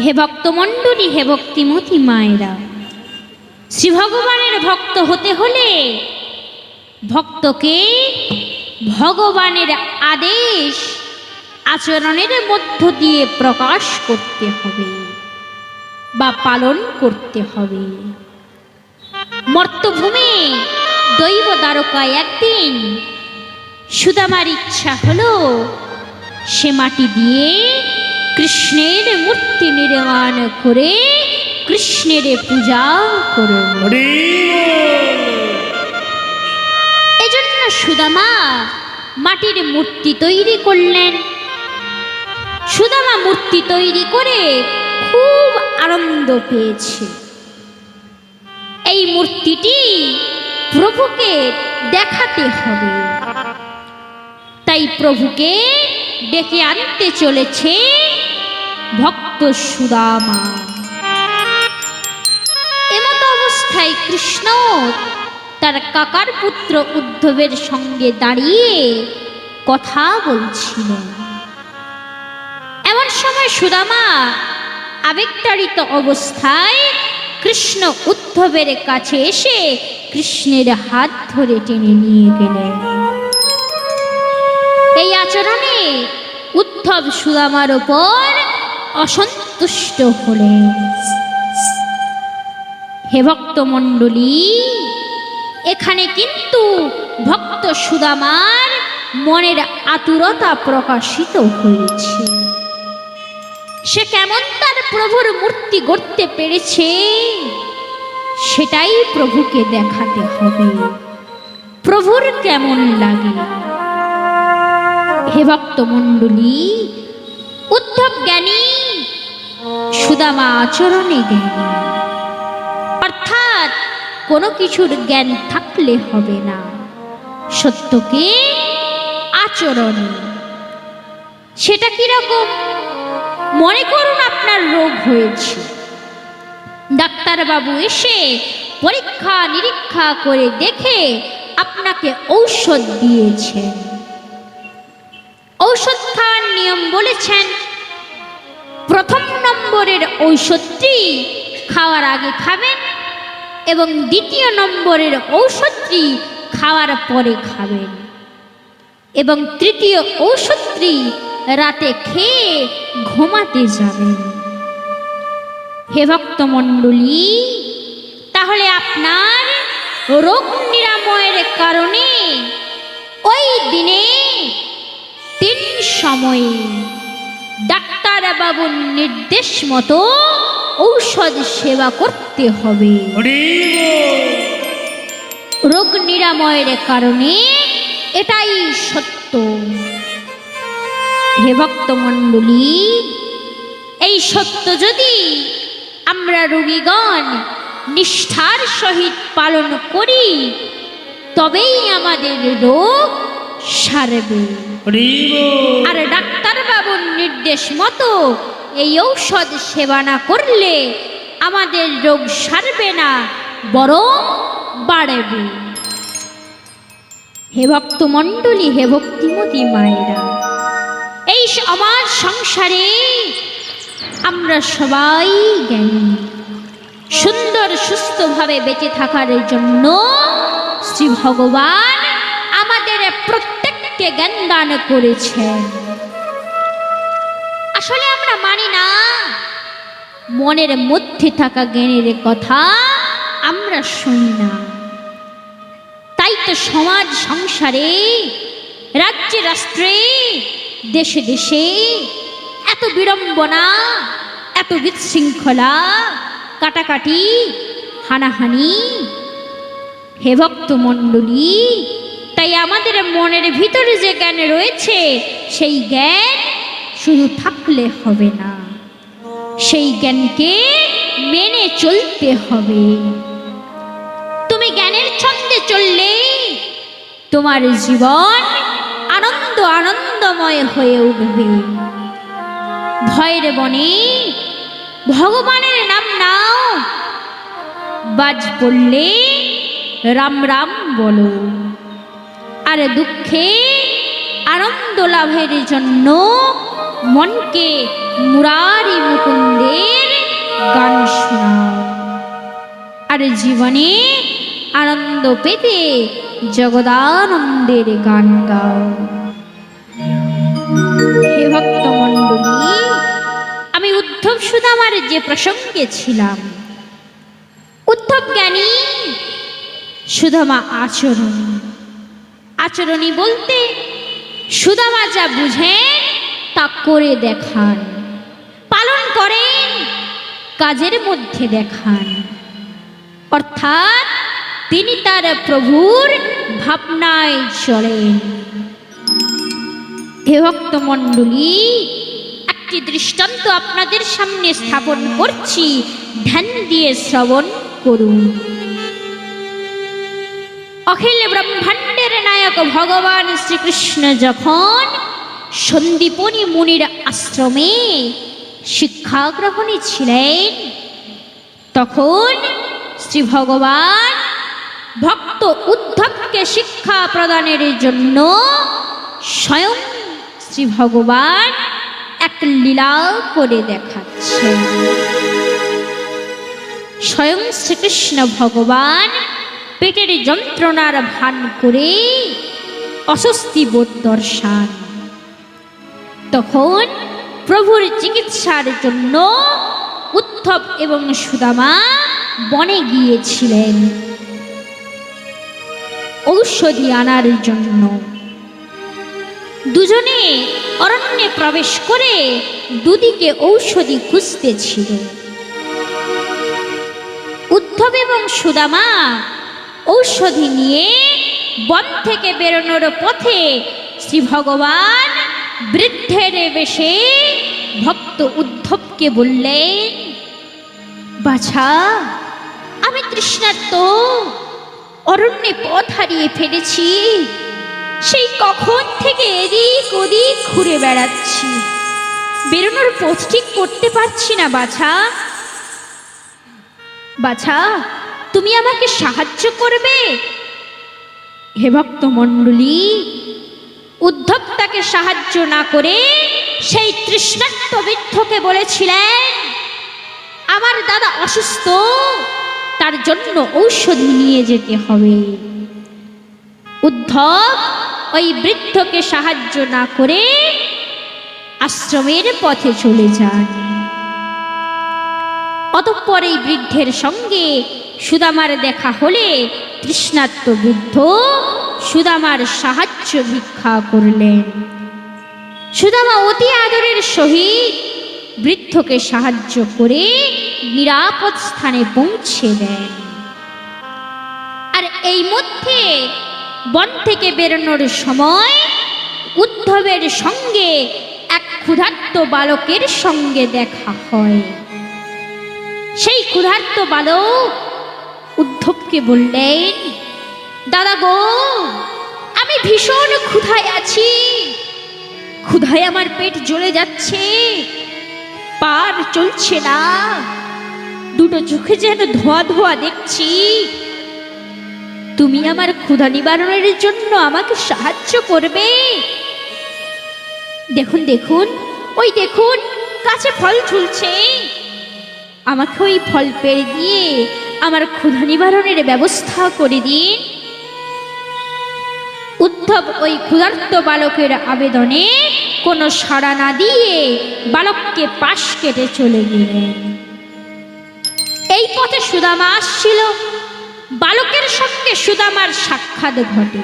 হে ভক্তমণ্ডলী, হে ভক্তিমতী মায়েরা, শ্রী ভগবানের ভক্ত হতে হলে ভক্তকে ভগবানের আদেশ আচরণের মধ্য দিয়ে প্রকাশ করতে হবে বা পালন করতে হবে। মর্তভূমে দৈব দ্বারকায় একদিন সুদামার ইচ্ছা হলো সে মাটি দিয়ে কৃষ্ণের মূর্তি নির্মাণ করে কৃষ্ণের পূজা করবে। এজন্য সুদামা মাটির মূর্তি তৈরি করলেন। সুদামা মূর্তি তৈরি করে খুব আনন্দ পেয়েছে। এই মূর্তিটি প্রভুকে দেখাতে হবে, তাই প্রভুকে ডেকে আনতে চলেছে ভক্ত সুদামা। এমত অবস্থায় কৃষ্ণ তার কাকার পুত্র উদ্ধবের সঙ্গে দাঁড়িয়ে কথা বলছিলেন। এমন সময় সুদামা আবেগতাড়িত অবস্থায় কৃষ্ণ উদ্ধবের কাছে এসে কৃষ্ণের হাত ধরে টেনে নিয়ে গেলেন। এই আচরণে উদ্ধব সুদামার উপর অসন্তুষ্ট হলেন। হে ভক্তমণ্ডলী, এখানে কিন্তু ভক্ত সুদামার মনের আতুরতা প্রকাশিত হয়েছে। সে কেমন তার প্রভুর মূর্তি গড়তে পেরেছে সেটাই প্রভুকে দেখাতে হবে, প্রভুর কেমন লাগে। হে ভক্তমণ্ডলী, উদ্ধব জ্ঞানী, সুদামা আচরণে জ্ঞানী। অর্থাৎ কোনো কিছুর জ্ঞান থাকলে হবে না, সত্যকে আচরণে। সেটা কিরকম? মনে করুন আপনার রোগ হয়েছে, ডাক্তারবাবু এসে পরীক্ষা নিরীক্ষা করে দেখে আপনাকে ঔষধ দিয়েছেন। ঔষধ খাওয়ার নিয়ম বলেছেন, প্রথম নম্বরের ঔষধটি খাওয়ার আগে খাবেন এবং দ্বিতীয় নম্বরের ঔষধটি খাওয়ার পরে খাবেন এবং তৃতীয় ঔষধটি রাতে খেয়ে ঘুমাতে যাবেন। হে ভক্তমণ্ডলী, তাহলে আপনার রোগ নিরাময়ের কারণে ওই দিনে 3 সময়ে ডাক্তারবাবুর নির্দেশ মতো ঔষধ সেবা করতে হবে। রোগ নিরাময়ের কারণে এটাই সত্য। হে ভক্তমণ্ডলী, এই সত্য যদি আমরা রোগীগণ নিষ্ঠার সহিত পালন করি তবেই আমাদের রোগ সারবে। আর ডাক্তারবাবুর নির্দেশ মতো এই ঔষধ সেবা না করলে আমাদের রোগ সারবে না, বরং বাড়বে। হে ভক্তমণ্ডলী, হে ভক্তিমতী মায়েরা, এই সমাজ সংসারে আমরা সবাই জ্ঞানী। সুন্দর সুস্থভাবে বেঁচে থাকার জন্য শ্রী ভগবান আমাদের প্রত্যেককে জ্ঞান দান করেছেন। আসলে আমরা মানি না, মনের মধ্যে থাকা জ্ঞানের কথা আমরা শুনি না। তাই তো সমাজ সংসারে, রাজ্যে রাষ্ট্রে, দেশে দেশে এত বিড়ম্বনা, এত বিশৃঙ্খলা, কাটাকাটি, হানাহানি। হে ভক্তমণ্ডলী, তাই আমাদের মনের ভিতরে যে জ্ঞান রয়েছে সেই জ্ঞান শুধু থাকলে হবে না, সেই জ্ঞানকে মেনে চলতে হবে। তুমি জ্ঞানের ছন্দে চললে তোমার জীবন আনন্দময় হয়ে উঠবে। ভয়ের বনে ভগবানের নাম নাও, বাজ পড়লে রাম রাম বলো। আর দুঃখে আনন্দ লাভের জন্য মনকে মুরারি মুকুন্দে জীবনে আনন্দ পেতে জগদানন্দের গান গাও। হে ভক্তমণ্ডলী, আমি উদ্ধব সুদামার যে প্রসঙ্গে ছিলাম, উদ্ধব জ্ঞানী, সুদামা আচরণী। আচরণী বলতে সুদামা যা বুঝেন তা করে দেখান, পালন করেন, কাজের মধ্যে দেখান। অর্থাৎ তিনি তার প্রভুর ভাবনায় চলেন। হে ভক্তমণ্ডলী, একটি দৃষ্টান্ত আপনাদের সামনে স্থাপন করছি, ধ্যান দিয়ে শ্রবণ করুন। অখিল ব্রহ্মাণ্ডের নায়ক ভগবান শ্রীকৃষ্ণ যখন সন্দীপনী মুনির আশ্রমে শিক্ষা গ্রহণে ছিলেন, তখন শ্রী ভগবান ভক্ত উদ্ধবকে শিক্ষা প্রদানের জন্য স্বয়ং শ্রী ভগবান এক লীলা করে দেখাচ্ছেন। স্বয়ং শ্রীকৃষ্ণ ভগবান পেটের যন্ত্রণার ভান করে অস্বস্তি বোধ দর্শান। তখন প্রভুর চিকিৎসার জন্য উদ্ধব এবং সুদামা বনে গিয়েছিলেন ঔষধি আনার জন্য। দুজনে অরণ্যে প্রবেশ করে দুদিকে ঔষধি খুঁজতেছিল। উদ্ধব এবং সুদামা ঔষধি নিয়ে বন থেকে বেরোনোর পথে শ্রী ভগবান বৃদ্ধের বেশে ভক্ত উদ্ধবকে বললেন, বাছা, আমি তৃষ্ণার্ত, অরণ্যে পথ হারিয়ে ফেলেছি। সেই কখন থেকে এদিক ওদিক ঘুরে বেড়াচ্ছি, বেরোনোর পথ ঠিক করতে পারছি না। বাছা, বাছা, তুমি আমাকে সাহায্য করবে? হে ভক্তমণ্ডলী, উদ্ধব তাকে সাহায্য না করে সেই তৃষ্ণার্ত বৃদ্ধকে বলেছিলেন, আমার দাদা অসুস্থ, তার জন্য ঔষধি নিয়ে যেতে হবে। উদ্ধব ওই বৃদ্ধকে সাহায্য না করে আশ্রমের পথে চলে যান। অতঃপর এই বৃদ্ধের সঙ্গে সুদামার দেখা হলে তৃষ্ণার্ত বৃদ্ধ সুদামার সাহায্য ভিক্ষা করলেন। সুদামা অতি আদরের সহিত বৃদ্ধকে সাহায্য করে নিরাপদ স্থানে পৌঁছে দেন। আর এই মধ্যে বন থেকে বেরোনোর সময় উদ্ধবের সঙ্গে এক ক্ষুধার্ত বালকের সঙ্গে দেখা হয়। সেই ক্ষুধার্ত বালক উদ্ধবকে বললেন, দাদা গো, আমি ভীষণ ক্ষুধায় আছি, ক্ষুধায় আমার পেট জ্বলে যাচ্ছে, পার চলছে না, দুটো চোখে যেন ধোয়া ধোয়া দেখছি। তুমি আমার ক্ষুধা নিবারণের জন্য আমাকে সাহায্য করবে? দেখুন দেখুন, ওই দেখুন, কাছে ফল ঝুলছে, আমাকে ওই ফল পেড়ে দিয়ে আমার ক্ষুধা নিবারণের ব্যবস্থা করে দিন। উদ্ধব ওই ক্ষুধার্ত বালকের আবেদনে কোনো সাড়া না দিয়ে বালককে পাশ কেটে চলে গেলেন। এই পথে সুদামা আসছিল। বালকের সঙ্গে সুদামার সাক্ষাৎ ঘটে।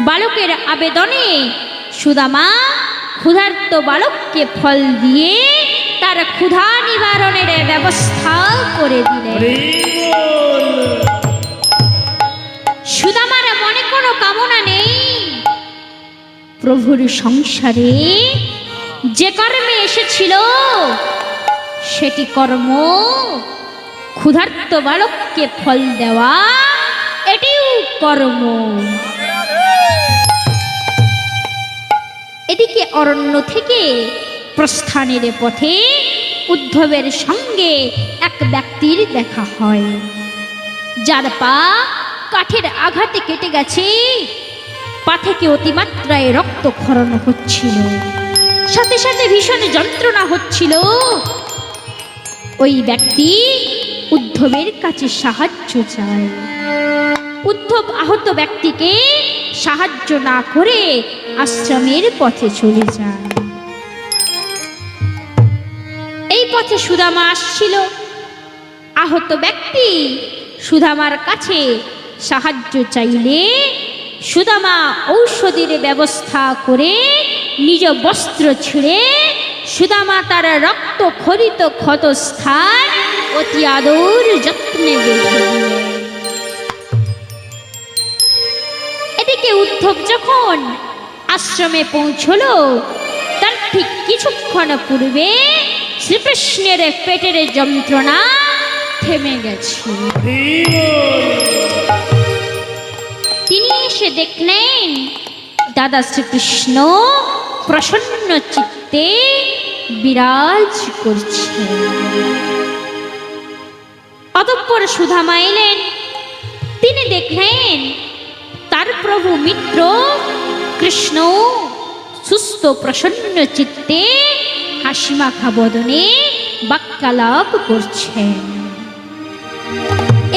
বালকের আবেদনে সুদামা ক্ষুধার্ত বালককে ফল দিয়ে তার ক্ষুধা নিবারণের ব্যবস্থা করে দিলেন। সুদামার মনে কোনো কামনা নেই। প্রভুর সংসারে যে কর্মে এসেছিল সেটি কর্ম, ক্ষুধার্ত বালককে ফল দেওয়া, এটিও কর্ম। এদিকে অরণ্য থেকে প্রস্থানের পথে উদ্ধবের সঙ্গে এক ব্যক্তির দেখা হয়, যার পা কাঠের আঘাতে কেটে গেছে। পা থেকে অতিমাত্রায় রক্তক্ষরণ হচ্ছিল, সাথে সাথে ভীষণ যন্ত্রণা হচ্ছিল। ওই ব্যক্তি উদ্ধব উদ্ধবের কাছে সাহায্য চায়। উদ্ধব আহত ব্যক্তিকে সাহায্য না করে আশ্রমের পথে চলে যায়। এই পথে সুদামা আসছিল। আহত ব্যক্তি সুদামার কাছে সাহায্য চাইলে সুদামা ঔষধির ব্যবস্থা করে নিজ বস্ত্র ছিঁড়ে সুদামা তার রক্ত খরিত ক্ষত স্থান অতি আদর যত্নে বেঁধে দিলেন। এদিকে উদ্ধব যখন আশ্রমে পৌঁছল, তার ঠিক কিছুক্ষণ পূর্বে শ্রীকৃষ্ণের পেটের যন্ত্রণা থেমে গেছে। তিনি এসে দেখলেন দাদা শ্রীকৃষ্ণ প্রসন্ন চিত্তে বিরাজ করছে। অতঃপর সুদামা এলেন। তিনি দেখলেন তার প্রভু মিত্র কৃষ্ণ সুস্থ প্রসন্ন চিত্তে হাসিমাখা বদনে বাক্যালাপ করছেন।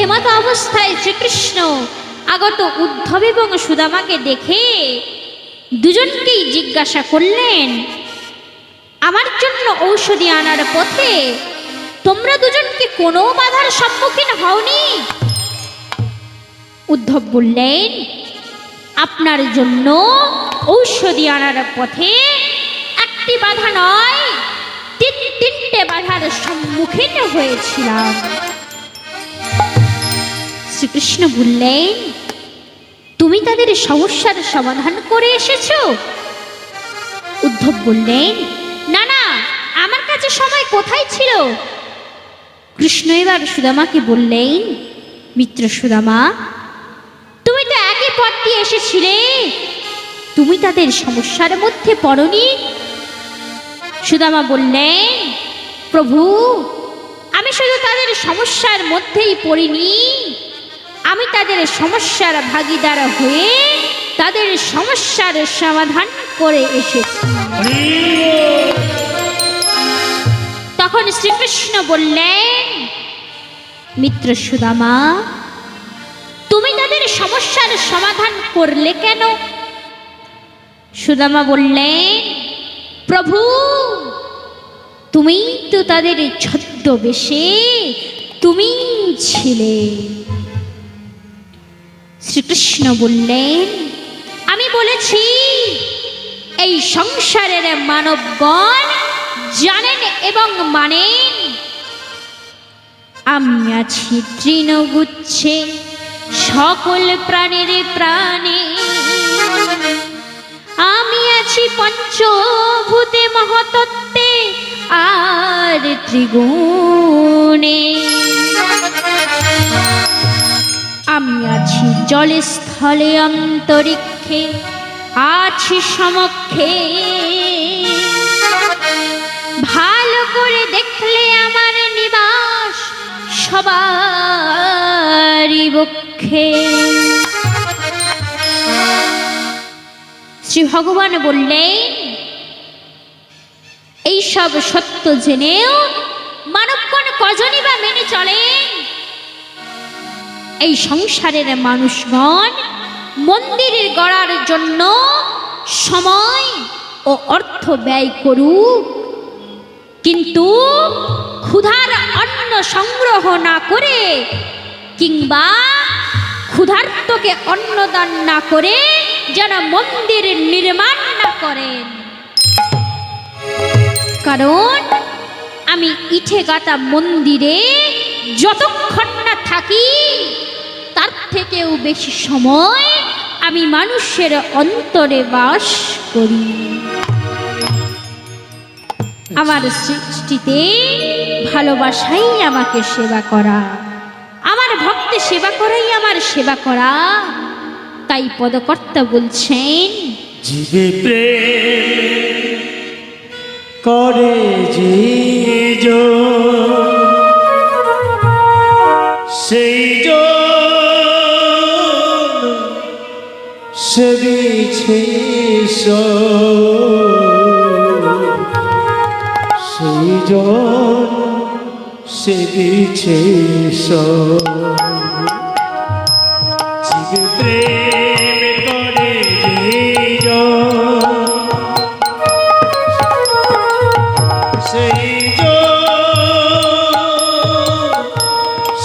এমত অবস্থায় শ্রীকৃষ্ণ আগত উদ্ধব এবং সুদামাকে দেখে দুজনকেই জিজ্ঞাসা করলেন, আমার জন্য ঔষধি আনার পথে তোমরা দুজনকে কোনো বাধার সম্মুখীন হওনি? উদ্ধব বললেন, আপনার জন্য ঔষধি আনার পথে একটি বাধা নয়, তিনটে বাধার সম্মুখীন হয়েছিলাম। শ্রীকৃষ্ণ বললেন, তুমি তাদের সমস্যার সমাধান করে এসেছো? উদ্ধব বললেন, না না, আমার কাছে সময় কোথায় ছিল? কৃষ্ণ এবার সুদামাকে বললেন, মিত্র সুদামা, তুমি তো একই পথ দিয়ে এসেছিলে, তুমি তাদের সমস্যার মধ্যে পড়নি? সুদামা বললেন, প্রভু, আমি শুধু তাদের সমস্যার মধ্যেই পড়িনি, আমি তাদের সমস্যার ভাগীদার হয়ে তাদের সমস্যার সমাধান করে এসেছি। তখন শ্রীকৃষ্ণ বললেন, মিত্র সুদামা, তুমি তাদের সমস্যার সমাধান করলে কেন? সুদামা বললেন, প্রভু, তুমি তো তাদের ছদ্মবেশে তুমি ছিলে। শ্রীকৃষ্ণ বললেন, আমি বলেছি এই সংসারের মানবগণ জানেন এবং মানেন আমি আছি তৃণগুচ্ছে সকল প্রাণের প্রাণে, আমি আছি পঞ্চভূতে মহতত্ত্বে আর ত্রিগুণে, আমি আছি জলে স্থলে অন্তরিক্ষে, আছি সমক্ষে, ভালো করে দেখলে আমার নিবাস সবারই বক্ষে। শ্রী ভগবান বললেন, এই সব সত্য জেনেও মানবগণ কজনই বা মেনে চলেন? এই সংসারের মানুষগণ মন্দির গড়ার জন্য সময় ও অর্থ ব্যয় করুক, কিন্তু ক্ষুধার অন্ন সংগ্রহ না করে কিংবা ক্ষুধার্তকে অন্নদান না করে যেন মন্দির নির্মাণ না করেন। কারণ আমি ইটে গাঁথা মন্দিরে যতক্ষণ না থাকি তার থেকেও বেশি সময় আমি মানুষের অন্তরে বাস করি। আমার সৃষ্টিতে ভালোবাসাই আমাকে সেবা করা, আমার ভক্তের সেবা করাই আমার সেবা করা। তাই পদকর্তা বলছেন, জীবে প্রেম করে যে সেই সেবিছে সেই সে দিছে জীবে প্রেম করে যে সেই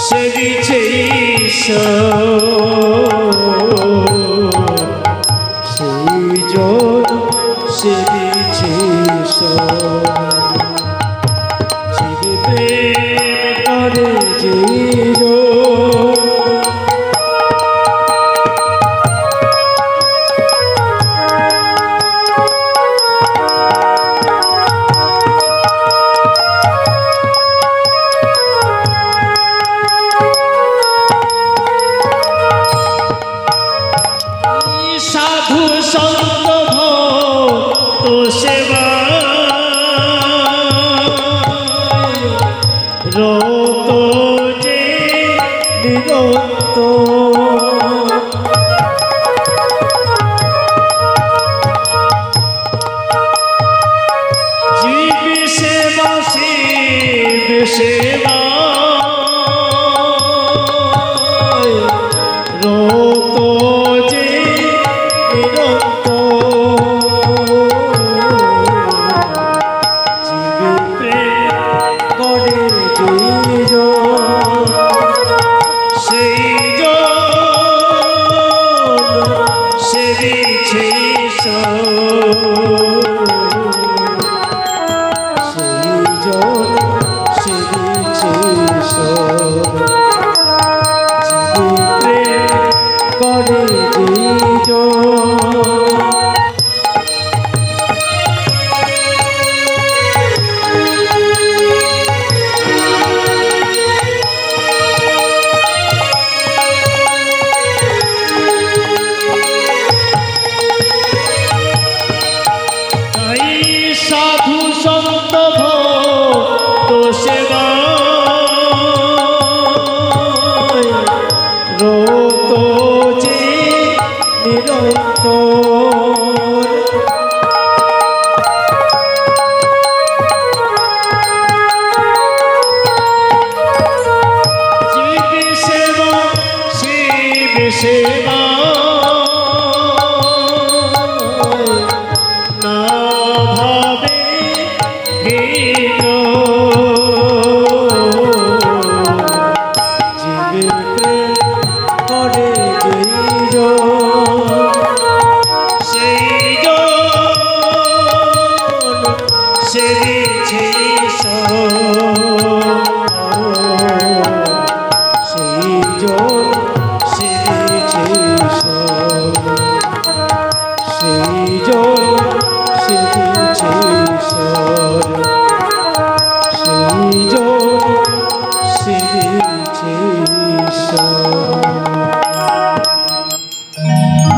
সে দিছে সেই সে দিছে জীবে প্রেম করে যে সাধু সন্ত ভক্ত সেবা রত যে নিরন্ত জীব সেবা শিব সেবা রত যে নিরন্ত জীবে প্রেম করে যে সেই সে দিছে সে দিছে জীবে প্রেম করে যে সাধু সন্ত ভক্ত সেবা রত যে নিরন্ত জীব সেবা শিব সেবা না ভাবে হীন জীবে প্রেম করে সেই সে দিছে সেই সে দিছে সেই সে দিছে সেই সে দিছে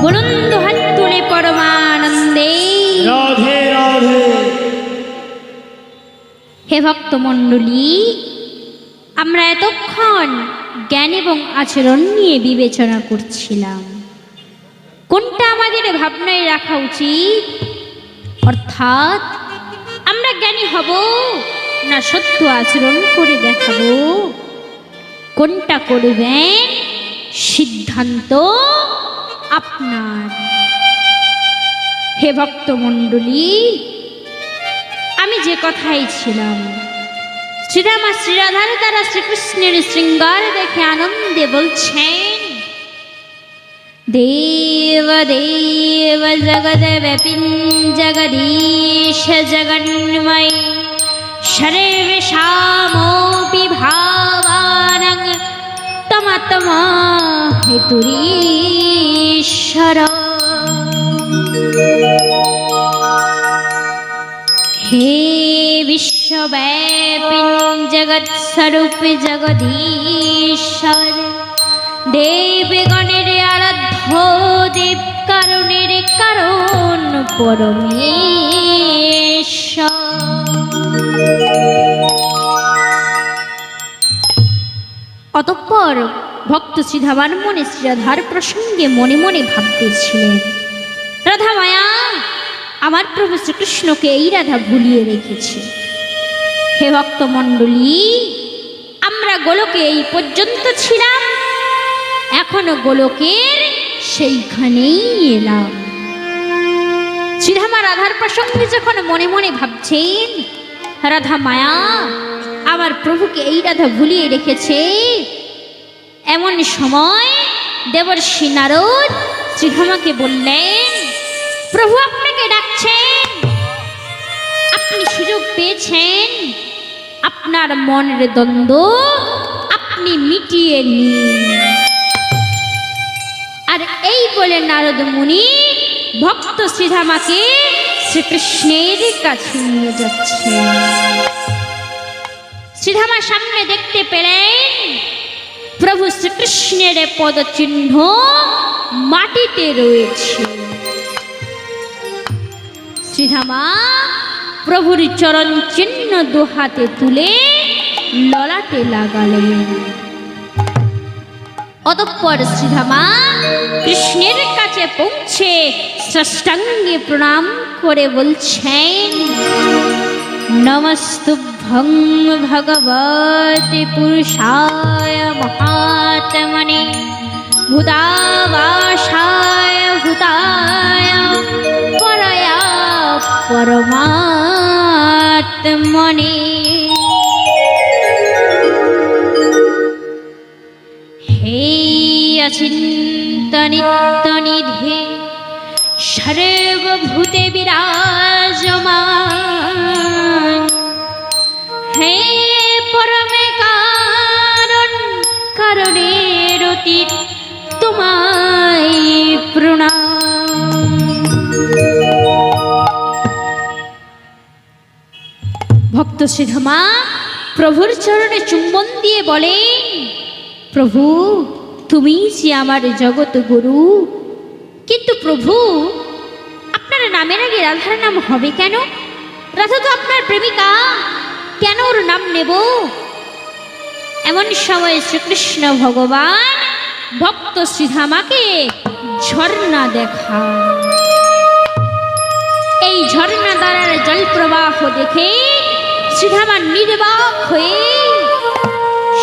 বলুন দুহাত তুলে পরমানন্দে রাধে রাধে। হে ভক্ত মণ্ডলী, আমরা এতক্ষণ জ্ঞান এবং আচরণ নিয়ে বিবেচনা করছিলাম কোনটা আমাদের ভাবনায় রাখা উচিত, অর্থাৎ আমরা জ্ঞানী হব না সত্য আচরণ করে দেখাবো, কোনটা করবেন সিদ্ধান্ত আপনার। হে ভক্ত মণ্ডলী, আমি যে কথাই ছিলাম, শ্রীরামা শ্রীরাধার দ্বারা শ্রীকৃষ্ণের শৃঙ্গার দেখে আনন্দে বলছেন, দেব দেব জগদ্ব্যাপিন জগদীশ জগন্ময় সর্বেষামপি ভাবানাং তমাত্ম হেতুরীশ্বর। হে বিশ্বব্যাপিন জগৎস্বরূপ জগদীশ্বর, দেবগণের আরাধ্য দেব কারণের কারণ পরমেশ্বর। অতঃপর ভক্ত শ্রীধামার মনে শ্রীরাধার প্রসঙ্গে মনে মনে ভাবতেছিলেন, রাধা মায়া আমার প্রভু শ্রীকৃষ্ণকে এই রাধা ভুলিয়ে রেখেছে। হে ভক্ত মণ্ডলী, গোলকে এই পর্যন্ত ছিলাম, এখনো গোলকের সেইখানেই এলাম। শ্রীধামা রাধার প্রসঙ্গে যখন মনে মনে ভাবছেন, রাধা মায়া আমার প্রভুকে এই রাধা ভুলিয়ে রেখেছে, এমন সময় দেবর্ষি নারদ শ্রীধামাকে বললেন, প্রভু আপনাকে ডাকছেন, আপনি সুযোগ পেয়েছেন, আপনার মনের দ্বন্দ্ব আপনি মিটিয়ে নিন। আর এই বলে নারদ মুনি ভক্ত শ্রীধামাকে শ্রীকৃষ্ণের কাছে নিয়ে যাচ্ছে। শ্রীধামা সামনে দেখতে পেলেন প্রভু শ্রীকৃষ্ণের পদচিহ্ন মাটিতে রয়েছে। শ্রীধামা প্রভুর চরণ চিহ্ন দুহাতে তুলে ললাটে লাগালেন। অতঃপর শ্রীধামা কৃষ্ণের কাছে পৌঁছে সাষ্টাঙ্গে প্রণাম করে বলছেন, নমস্তুভ্যং ভগবতে পুরুষায় মহাত্মনে ভূতাবাসায় ভূতায় পরয়া পরমাত্মনে। হে অচিন্ত নিত্য নিধে সর্বভূতে বিরাজমান, হে পরমে কারণ কারণের অতীত তোমায় প্রণাম। ভক্ত শ্রীধামা প্রভুর চরণে চুম্বন দিয়ে বলেন, প্রভু তুমি যে আমার জগৎ গুরু, কিন্তু প্রভু আপনার নামের আগে রাধার নাম হবে কেন? রাধা তো আপনার প্রেমিকা, কেন ওর নাম নেব? এমন সময় শ্রীকৃষ্ণ ভগবান ভক্ত শ্রীধামাকে ঝর্ণা দেখায়। এই ঝর্ণা দ্বারার জল প্রবাহ দেখে শ্রীধামা নির্বাক হয়ে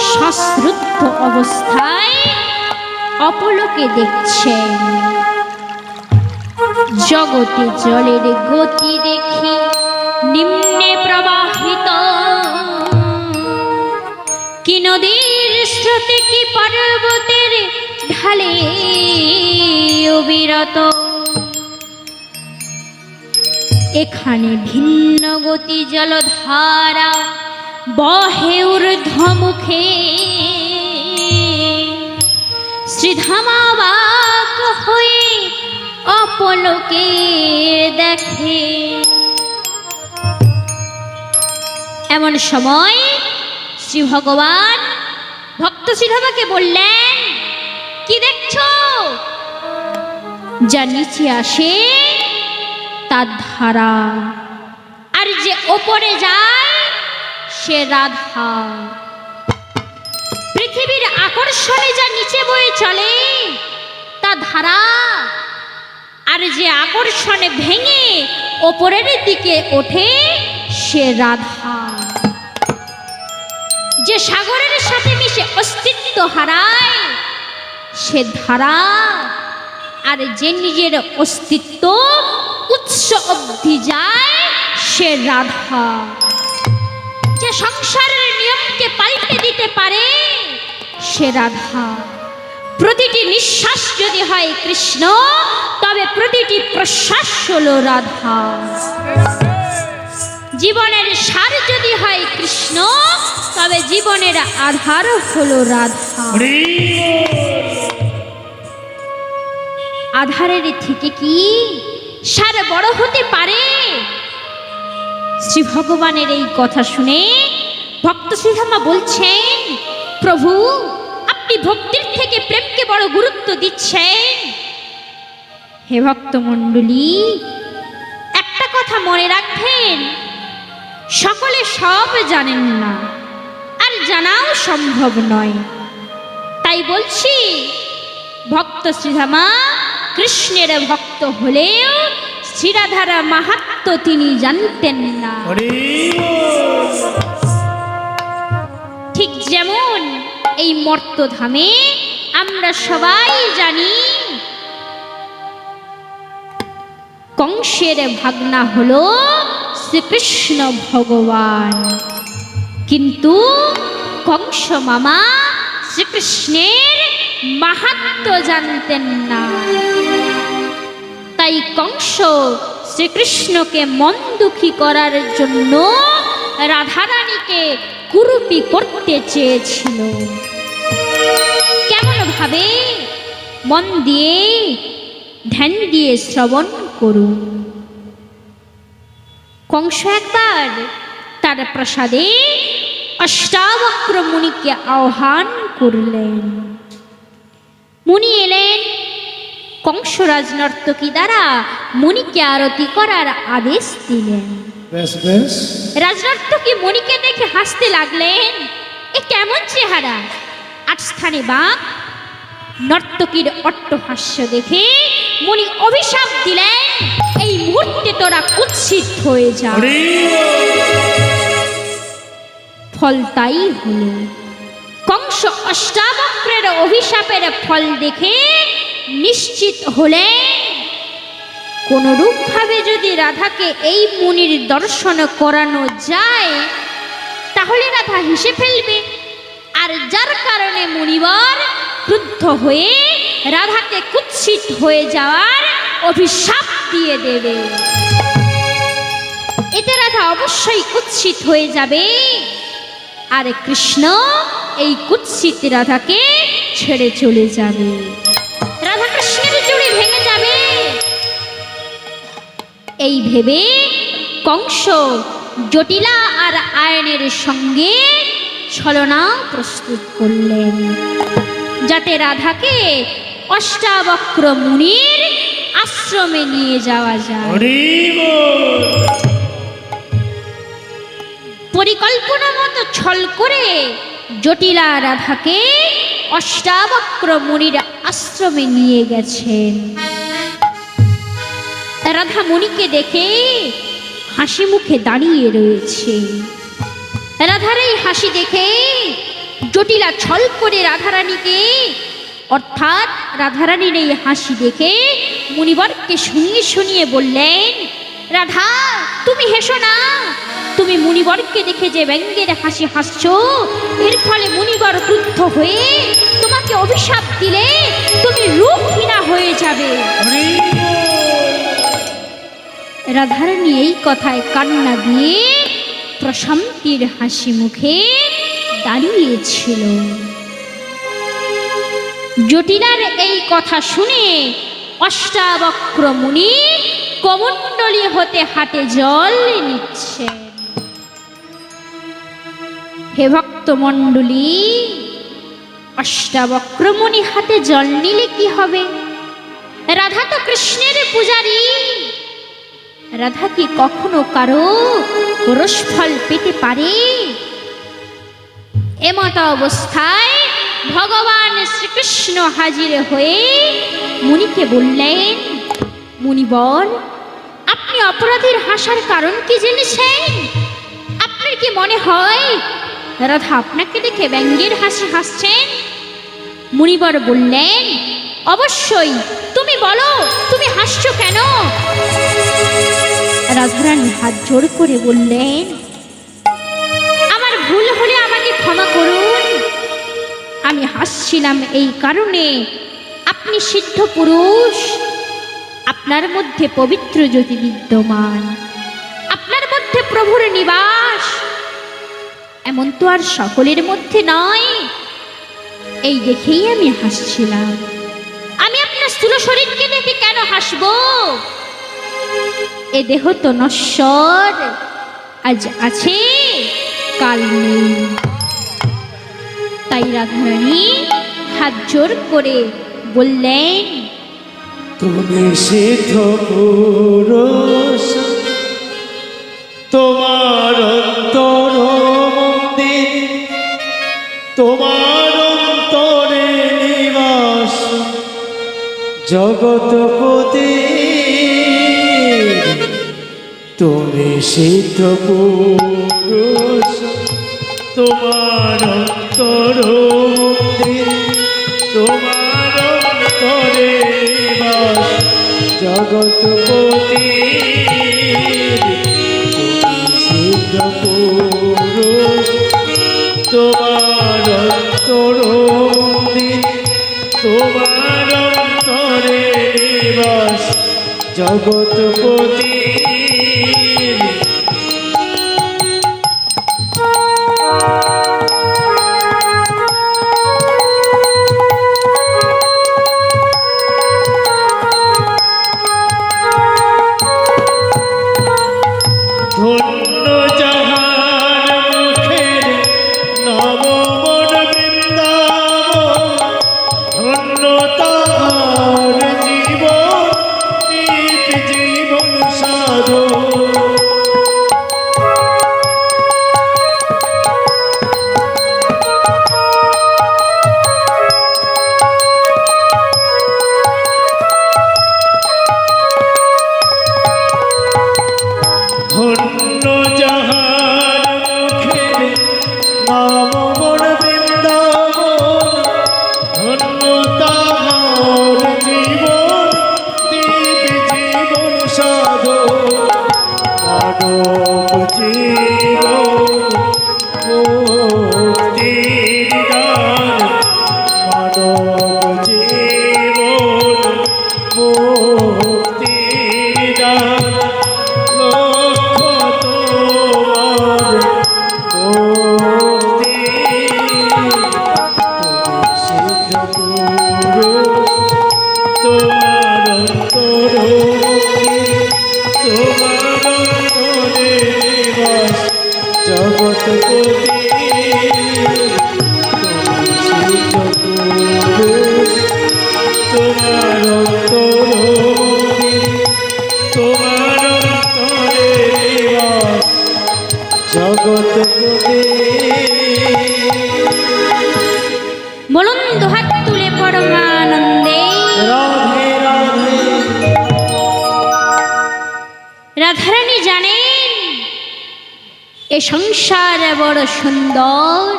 শ্বাসরুদ্ধ অবস্থায় অপলোকে দেখছেন। জগতে জলের গতি দেখি নিম্নে প্রবাহিত, কি নদীর স্রোতে কি পর্বতের ঢালে অবিরত। এখানে ভিন্ন গতি জলধারা বহে ঊর্ধ্বমুখে, শ্রীধামা অবাক হয়ে অপলোকে দেখে। এমন সময় শ্রী ভগবান ভক্ত শ্রীধামাকে বললেন, কি দেখছো? যা নিচে আসে তার ধারা, আর যে ওপরে যায় সে রাধা। পৃথিবীর আকর্ষণে যা নিচে বয়ে চলে তা ধারা, আর যে আকর্ষণে ভেঙে ওপরের দিকে ওঠে সে রাধা। যে সাগরের সাথে মিশে অস্তিত্ব হারায় সে ধারা, আর যে নিজের অস্তিত্ব উৎস অবধি যায় সে রাধা। যে সংসারের নিয়মকে পাল্টে দিতে পারে সে রাধা। প্রতিটি নিঃশ্বাস যদি হয় কৃষ্ণ, তবে প্রতিটি প্রশ্বাস হলো রাধা। জীবনের সার যদি হয় কৃষ্ণ, তবে জীবনের আধার হলো রাধা। আধারের থেকে কি সার বড় হতে পারে? শ্রী ভগবানের এই কথা শুনে ভক্ত শ্রীধামা বলছেন, প্রভু আপনি ভক্তির থেকে প্রেমকে বড় গুরুত্ব দিচ্ছেন। হে ভক্ত মণ্ডলী, একটা কথা মনে রাখবেন, সকলে সব জানেন না, আর জানাও সম্ভব নয়। তাই বলছি, ভক্ত শ্রীধামা কৃষ্ণের ভক্ত হলেও শ্রীরাধার মাহাত্ম্য তিনি জানতেন না। ঠিক যেমন এই মর্তধামে আমরা সবাই জানি কংসের ভাগনা হলো শ্রীকৃষ্ণ ভগবান, কিন্তু কংস মামা শ্রীকৃষ্ণের মাহাত্ম্য জানতেন না। তাই কংস শ্রীকৃষ্ণকে মন দুঃখী করার জন্য রাধারানীকে কুরূপী করতে চেয়েছিল। কেমন ভাবে? মন দিয়ে ধ্যান দিয়ে শ্রবণ করুন। কংস একবার তার প্রাসাদে অষ্টাবক্র মুনিকে আহ্বান করলেন। মুনি এলেন, কংসরাজ নর্তকী দ্বারা মুনিকে আরতি করার আদেশ দিলেন। বেশ বেশ। রাজনর্তকী মুনিকে দেখে হাসতে লাগলেন। এ কেমন চেহারা! আট স্থানে বাঁক। নর্তকীর অট্টহাস্য দেখে মুনি অভিশাপ দিলেন, এই মুহূর্তে তোরা কুৎসিত হয়ে যা। ফল তাই হলো। কংস অষ্টাবক্রের অভিশাপের ফল দেখে নিশ্চিত হলেন, কোনরূপ ভাবে যদি রাধাকে এই মুনির দর্শন করানো যায় তাহলে রাধা হেসে ফেলবে, আর যার কারণে মুনিবর ক্রুদ্ধ হয়ে রাধাকে কুৎসিত হয়ে যাওয়ার অভিশাপ দিয়ে দেবে। এতে রাধা অবশ্যই কুৎসিত হয়ে যাবে, আর কৃষ্ণ এই কুৎসিত রাধাকে ছেড়ে চলে যাবে, রাধা কৃষ্ণের জুড়ি ভেঙে যাবে। এই ভেবে কংস জটিলা আর আয়নের সঙ্গে ছলনা প্রস্তুত করলেন, যাতে রাধাকে অষ্টাবক্র মুনির আশ্রমে নিয়ে যাওয়া যায়। পরিকল্পনা মতো ছল করে জটিলা রাধাকে অষ্টাবক্র মুনির আশ্রমে নিয়ে গেছেন। রাধা মুনিকে দেখে হাসি মুখে দাঁড়িয়ে রয়েছে। রাধার এই হাসি দেখে জটিলা ছল করে রাধারানীকে, অর্থাৎ রাধারানীর এই হাসি দেখে মুনিবরকে শুনিয়ে শুনিয়ে বললেন, রাধা তুমি হেসো না, তুমি মুনিবরকে দেখে যে ব্যঙ্গের হাসি হাসছো, এর ফলে মুনিবর ক্রুদ্ধ হয়ে তোমাকে অভিশাপ দিলে তুমি রূপহীনা হয়ে যাবে। রাধারানী এই কথায় কান্না দিয়ে প্রশান্তির হাসি মুখে দাঁড়িয়েছিল। জটিলার এই কথা শুনে অষ্টাবক্র মুনি কমণ্ডলী হতে হাতে জল নিচ্ছেন। হে ভক্তমণ্ডলী, অষ্টাবক্র মুনি হাতে জল নিলে কি হবে? রাধা তো কৃষ্ণের পূজারী, রাধা কি কখনো কারো রসফল পেতে পারে? এমত অবস্থায় ভগবান শ্রীকৃষ্ণ হাজির হয়ে মুনিকে বললেন, মুনিবর আপনি অপরাধীর হাসার কারণ কি জেনেছেন? আপনার কি মনে হয় রাধা আপনাকে দেখে ব্যঙ্গের হাসি হাসছেন? মুনিবর বললেন, অবশ্যই, তুমি বলো তুমি হাসছো কেন? রাধারানী হাত জোড় করে বললেন, আমার ভুল হলে আমাকে ক্ষমা করুন। আমি হাসছিলাম এই কারণে, আপনি সিদ্ধ পুরুষ, আপনার মধ্যে পবিত্র জ্যোতি বিদ্যমান, আপনার মধ্যে প্রভুর নিবাস, এমন তো আর সকলের মধ্যে নয়। এই দেখেই আমি হাসছিলাম। আমি আপনার স্থূল শরীরকে দেখে কেন হাসবো? এ দেহ তো নশ্বর, আজ আছে কাল নেই। তাই রাধারানী হাত জোর করে বললেন, তুমি সিদ্ধ পুরুষ, তোমার অন্তর মন্দির, তোমার অন্তরে নিবাস, জগৎপতি তুমি সিদ্ধ পুরুষ, তোমার অন্তর মন্দির তোমার অন্তরে নিবাস জগৎপতি সিদ্ধ পুরুষ তোমার অন্তর মন্দির তোমার অন্তরে নিবাস জগৎপতি ধন্য যাহার মুখের নবমন বৃন্দাবন ধন্য তাহার জীবন নিত জীবন সাধন ধন্য যাহার মুখের নবমন বৃন্দাবন ধন্য তাহার জীবন দীপ জীবন সাধন মানব জীবন মুক্তির দান মানব জীবন মুক্তির দান জগৎপতি তোমার অন্তর তোমার অন্তরে নিবাস জগৎপতি বলুন দুহাত তুলে পরমানন্দে রাধে রাধে রাধারানী জানেন এ সংসার বড় সুন্দর,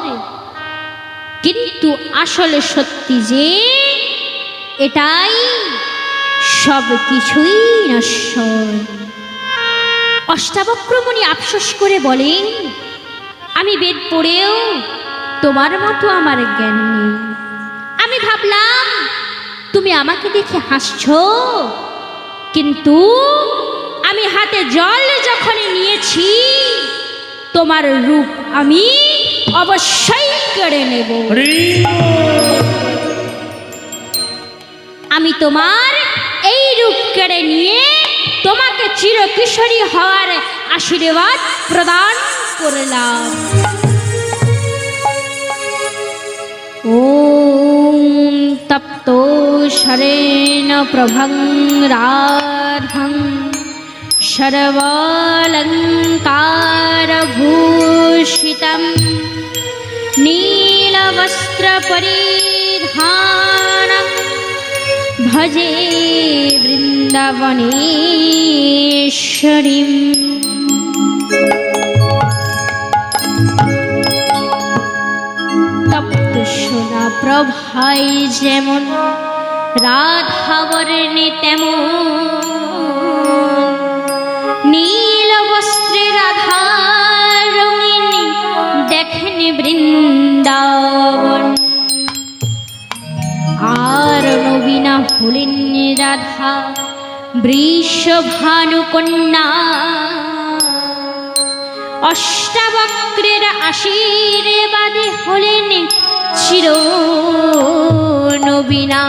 কিন্তু আসলে সত্যি যে এটাই সব কিছুই নশ্বর। অষ্টাবক্রমণি আফসোস করে বলেন, আমি বেদ পড়েও তোমার মতো আমার জ্ঞান নেই। আমি ভাবলাম তুমি আমাকে দেখে হাসছো, কিন্তু আমি হাতে জল যখনই নিয়েছি তোমার রূপ আমি অবশ্যই কেড়ে নেব। আমি তোমার এই রূপ কেড়ে নিয়ে তোমাকে চিরকিশোরী হওয়ার আশীর্বাদ প্রদান করলাম। ওম তপ্তো শরেণ প্রভং রাধং সর্বালঙ্কারভূষিতং নীলবস্ত্রপরিধানং ভজে বৃন্দাবনেশ্বরীম। তপ্ত সোনা প্রভায় যেমন রাধাবর্ণে তেমন নীল বস্ত্রে রাধা রঙিনী দেখেন বৃন্দাবন। আর নবীনা হলেন রাধা বৃষভানুকন্যা, অষ্টাবক্রের আশীর্বাদে হলেন চির নবীনা।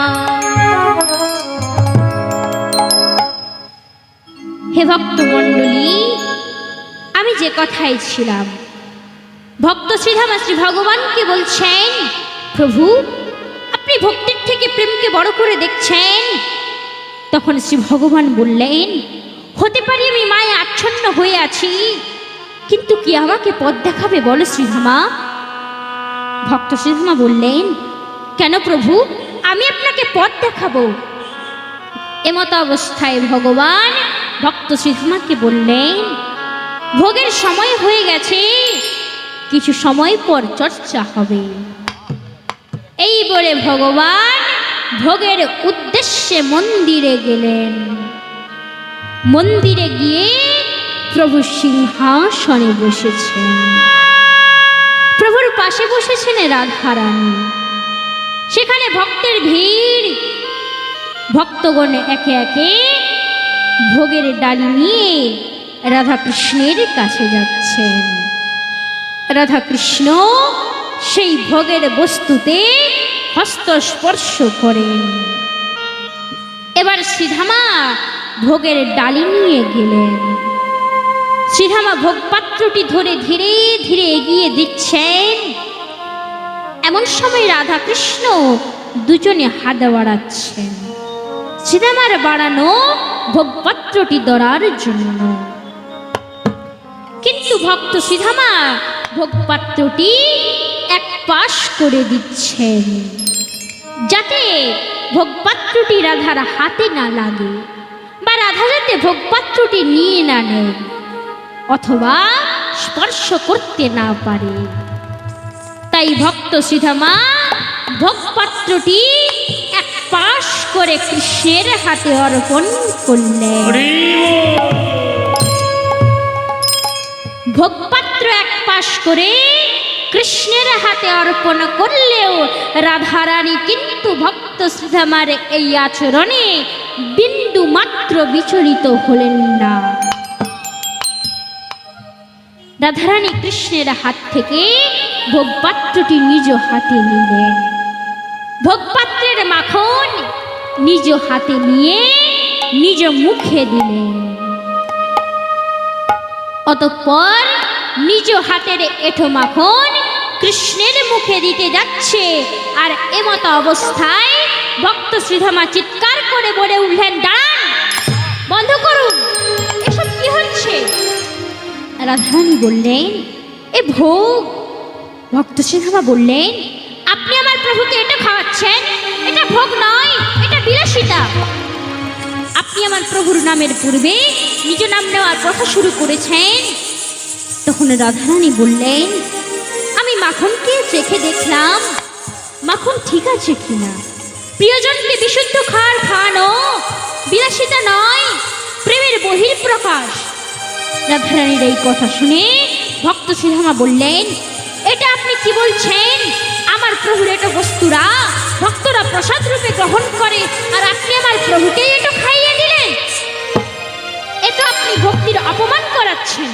হে ভক্তমণ্ডলী, আমি যে কথায় ছিলাম, ভক্ত শ্রীধামা শ্রী ভগবানকে বলছেন, প্রভু আপনি ভক্তির থেকে প্রেমকে বড় করে দেখছেন। তখন শ্রী ভগবান বললেন, হতে পারি আমি মায়ে আচ্ছন্ন হয়ে আছি, কিন্তু কি আমাকে পথ দেখাবে বলো শ্রীধামা। ভক্ত শ্রীধামা বললেন, কেন প্রভু, আমি আপনাকে পথ দেখাবো। এমত অবস্থায় ভগবান ভক্ত শ্রীধামাকে বললেন, ভোগের সময় হয়ে গেছে, কিছু সময় পর চর্চা হবে। এই বলে ভগবান ভোগের উদ্দেশ্যে মন্দিরে গেলেন। মন্দিরে গিয়ে প্রভু সিংহাসনে বসেছেন। প্রভুর পাশে বসেছেন রাধারানী। সেখানে ভক্তের ভিড়। ভক্তগণ একে একে ভোগের ডালি নিয়ে রাধাকৃষ্ণের কাছে যাচ্ছেন। রাধাকৃষ্ণ সেই ভোগের বস্তুতে হস্তস্পর্শ করেন। এবার শ্রীধামা ভোগের ডালি নিয়ে গেলেন। শ্রীধামা ভোগপাত্রটি ধরে ধীরে ধীরে এগিয়ে দিচ্ছেন। এমন সময় রাধাকৃষ্ণ দুজনে হাত বাড়াচ্ছেন শ্রীধামার বাড়ানো ভোগপাত্রটি ধরার জন্য। কিন্তু ভক্ত শ্রীধামা ভোগপাত্রটি এক পাশ করে দিচ্ছেন, যাতে ভোগপাত্রটি রাধার হাতে না লাগে বা রাধা যাতে ভোগপাত্রটি নিয়ে না নেয় অথবা স্পর্শ করতে না পারে। তাই ভক্ত শ্রীধামা ভোগপাত্রটি এক পাশ করে কৃষ্ণের হাতে অর্পণ করলেন। ভোগপাত্র এক পাশ করে কৃষ্ণের হাতে অর্পণ করলেও রাধারানী কিন্তু ভক্ত শ্রীধামার এই আচরণে বিন্দু মাত্র বিচলিত হলেন না। রাধারানী কৃষ্ণের হাত থেকে ভোগপাত্রটি নিজ হাতে নিলেন। ভোগপাত্রের মাখন নিজ হাতে নিয়ে নিজ মুখে দিলেন। অতঃপর নিজ হাতের এঁঠো মাখন কৃষ্ণের মুখে দিতে যাচ্ছে। আর এমত অবস্থায় ভক্ত শ্রীধামা চিৎকার করে বলে উঠলেন, দাঁড়ান, বন্ধ করুন, এসব কি হচ্ছে? রাধারানী বললেন, এ ভোগ। ভক্ত শ্রীধামা বললেন, আপনি আমার প্রভুকে এটা খাওয়াচ্ছেন, এটা ভোগ নয়, এটা বিলাসিতা। আপনি আমার প্রভুর নামের পূর্বে নিজ নাম নেওয়ার প্রথা শুরু করেছেন। তখন রাধারানী বললেন, আমি মাখনকে চেখে দেখলাম, মাখন ঠিক আছে কিনা। প্রিয়জনকে বিশুদ্ধ খাবার খাওয়ানো বিলাসিতা নয়, প্রেমের বহিঃপ্রকাশ। রাধারানীর এই কথা শুনে ভক্ত শ্রীধামা বললেন, এটা আপনি কি বলছেন? আমার প্রভুর এটা বস্তুরা ভক্তরা প্রসাদ রূপে গ্রহণ করে, আর আপনি আমার প্রভুকে এটা খাইয়ে দিলেন। এটা আপনি ভক্তির অপমান করাচ্ছেন।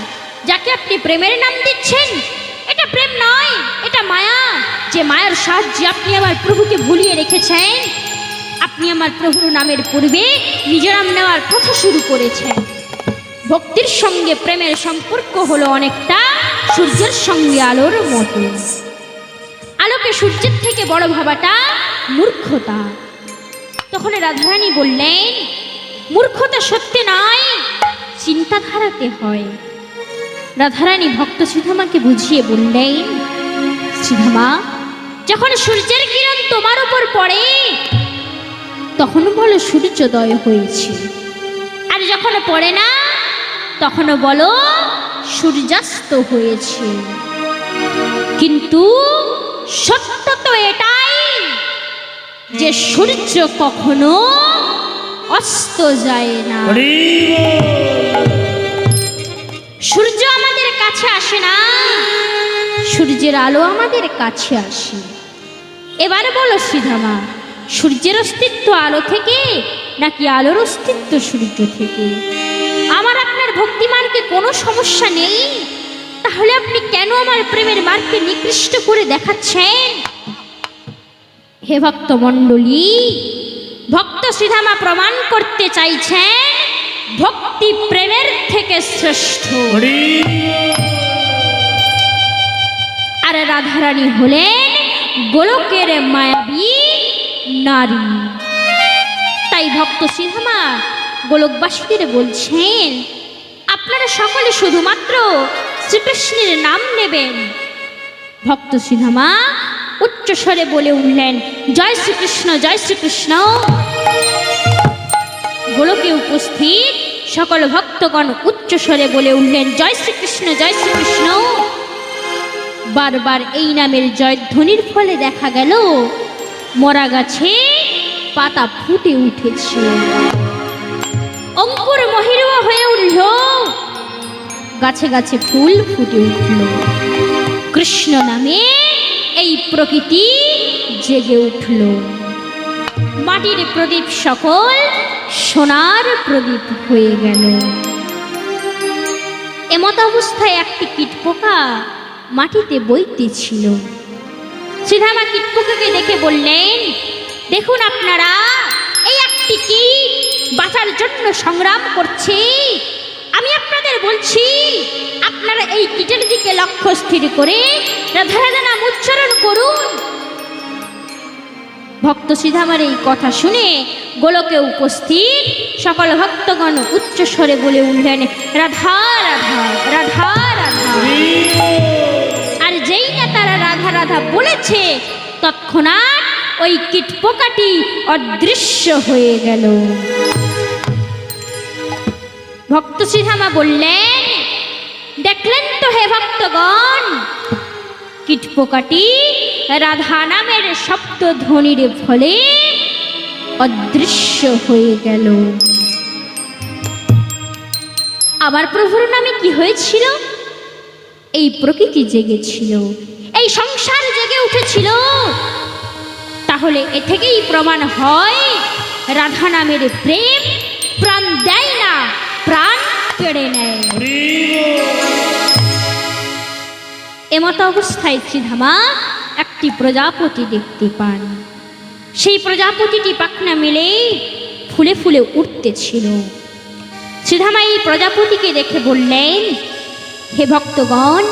যাকে আপনি প্রেমের নাম দিচ্ছেন, এটা প্রেম নয়, এটা মায়া। যে মায়ার সাহায্যে আপনি আমার প্রভুকে ভুলিয়ে রেখেছেন। আপনি আমার প্রভুর নামের পূর্বে নিজ নাম নেওয়ার প্রথা শুরু করেছেন। ভক্তির সঙ্গে প্রেমের সম্পর্ক হলো অনেকটা সূর্যের সঙ্গে আলোর মতো। আলোকে সূর্যের থেকে বড় ভাবাটা মূর্খতা। তখন রাধারানী বললেন, মূর্খতা সত্যি নয়, চিন্তাধারাতে হয়। রাধারানী ভক্ত শ্রীধামাকে বুঝিয়ে বললেন, শ্রীধামা, যখন সূর্যের কিরণ তোমার উপর পড়ে তখন বলো সূর্যোদয় হয়েছে, আর যখন পড়ে না তখনও বলো সূর্যাস্ত হয়েছে। কিন্তু সত্য তো এটাই যে সূর্য কখনো অস্ত যায় না। সূর্য আমাদের কাছে আসে না, সূর্যের আলো আমাদের কাছে আসে। এবার বলো শ্রীধামা, সূর্যের অস্তিত্ব আলো থেকে নাকি আলোর অস্তিত্ব সূর্য থেকে? আমার আপনার ভক্তিমানকে কোনো সমস্যা নেই, তাহলে আপনি কেন আমার প্রেমের মার্গকে নিকৃষ্ট করে দেখাচ্ছেন? হে ভক্ত মণ্ডলী, ভক্ত শ্রীধামা প্রমাণ করতে চাইছেন ভক্তি প্রেমের থেকে শ্রেষ্ঠ। আর রাধারানী হলেন গোলকের মায়াবী নারী। তাই ভক্ত শ্রীধামা গোলকবাসীদের বলছেন, আপনারা সকলে শুধুমাত্র শ্রীকৃষ্ণের নাম নেবেন। ভক্ত শ্রীধামা উচ্চ স্বরে বলে উঠলেন, জয় শ্রীকৃষ্ণ, জয় শ্রীকৃষ্ণ। গোলকে উপস্থিত সকল ভক্তগণ উচ্চ স্বরে বলে উঠলেন, জয় শ্রীকৃষ্ণ, জয় শ্রীকৃষ্ণ। বারবার এই নামের জয়ধ্বনির ফলে দেখা গেল মরা গাছে পাতা ফুটে উঠেছে, অঙ্কুর মহিরুয়া হয়ে উঠল, গাছে গাছে ফুল ফুটে উঠল। কৃষ্ণ নামে এই প্রকৃতি জেগে উঠল। মাটির প্রদীপ সকল সোনার প্রদীপ হয়ে গেল। এমত অবস্থায় একটি কীটপোকা মাটিতে বইতেছিল। শ্রীধামা কীটপোকাকে দেখে বললেন, দেখুন আপনারা, এই একটি কীট বাঁচার জন্য সংগ্রাম করছে। আমি আপনাদের বলছি, আপনারা এই কীটের দিকে লক্ষ্য স্থির করে রাধা রাধা নাম উচ্চারণ করুন। ভক্ত শ্রীধামার এই কথা শুনে গোলকে উপস্থিত সকল ভক্তগণ উচ্চ স্বরে বলে উঠলেন, রাধা রাধা রাধা রাধা। আর যেই না তারা রাধা রাধা বলেছে, তৎক্ষণাৎ ওই কীটপোকাটি অদৃশ্য হয়ে গেল। ভক্ত শ্রীধামা বললেন, দেখলেন তো হে ভক্তগণ, কীটপোকাটি রাধা নামের শব্দধ্বনির ফলে অদৃশ্য হয়ে গেল। আমার প্রভুর নামে কি হয়েছিল? এই প্রকৃতি জেগেছিল, এই সংসার জেগে উঠেছিল। তাহলে এ থেকেই প্রমাণ হয়, রাধা নামের প্রেম প্রাণ দেয় না, প্রাণ কেড়ে নেয়। এমত অবস্থায় শ্রীধামা একটি প্রজাপতি দেখতে পান। সেই প্রজাপতিটি পাখনা মেলে ফুলে ফুলে উঠতেছিল। শ্রীধামা এই প্রজাপতিকে দেখে বললেন, হে ভক্তগণ,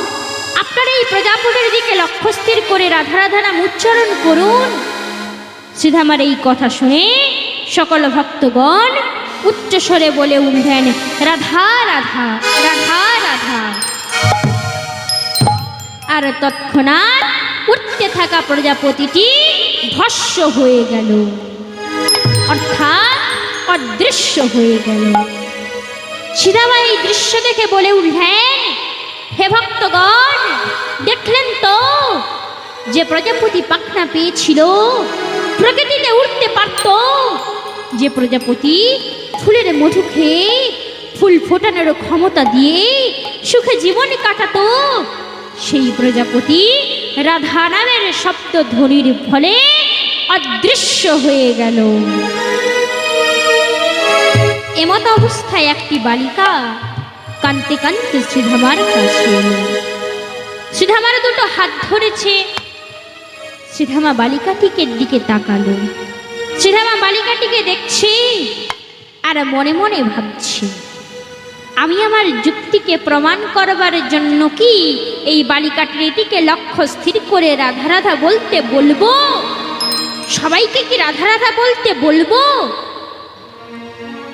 আপনারা এই প্রজাপতির দিকে লক্ষ্য স্থির করে রাধা রাধা নাম উচ্চারণ করুন। শ্রীধামার এই কথা শুনে সকল ভক্তগণ উচ্চস্বরে বলে উঠলেন, রাধা রাধা রাধা রাধা। আর তৎক্ষণাৎ উঠতে থাকা প্রজাপতিটি ভস্ম হয়ে গেল, অর্থাৎ অদৃশ্য হয়ে গেল। শ্রীধামা এই দৃশ্য দেখে বলে উঠলেন, হে ভক্তগণ, দেখলেন তো, যে প্রজাপতি পাখনা পেয়েছিল, প্রকৃতিতে উঠতে পারত, যে প্রজাপতি ফুলের মধু খেয়ে ফুল ফোটানোর ক্ষমতা দিয়ে সুখে জীবন কাটাতো, সেই প্রজাপতি রাধা নামের শব্দধ্বনির ফলে অদৃশ্য হয়ে গেল। এমত অবস্থায় একটি বালিকা কাঁদতে কাঁদতে শ্রীধামার কাছে এলো। শ্রীধামার দুটো হাত ধরেছে। শ্রীধামা বালিকাটিকে দিকে তাকালো। শ্রীধামা বালিকাটিকে দেখছে আর মনে মনে ভাবছে, আমি আমার যুক্তিকে প্রমাণ করবার জন্য কি এই বালিকাটির দিকে লক্ষ্য স্থির করে রাধা রাধা বলতে বলবো? সবাইকে কি রাধা রাধা বলতে বলবো?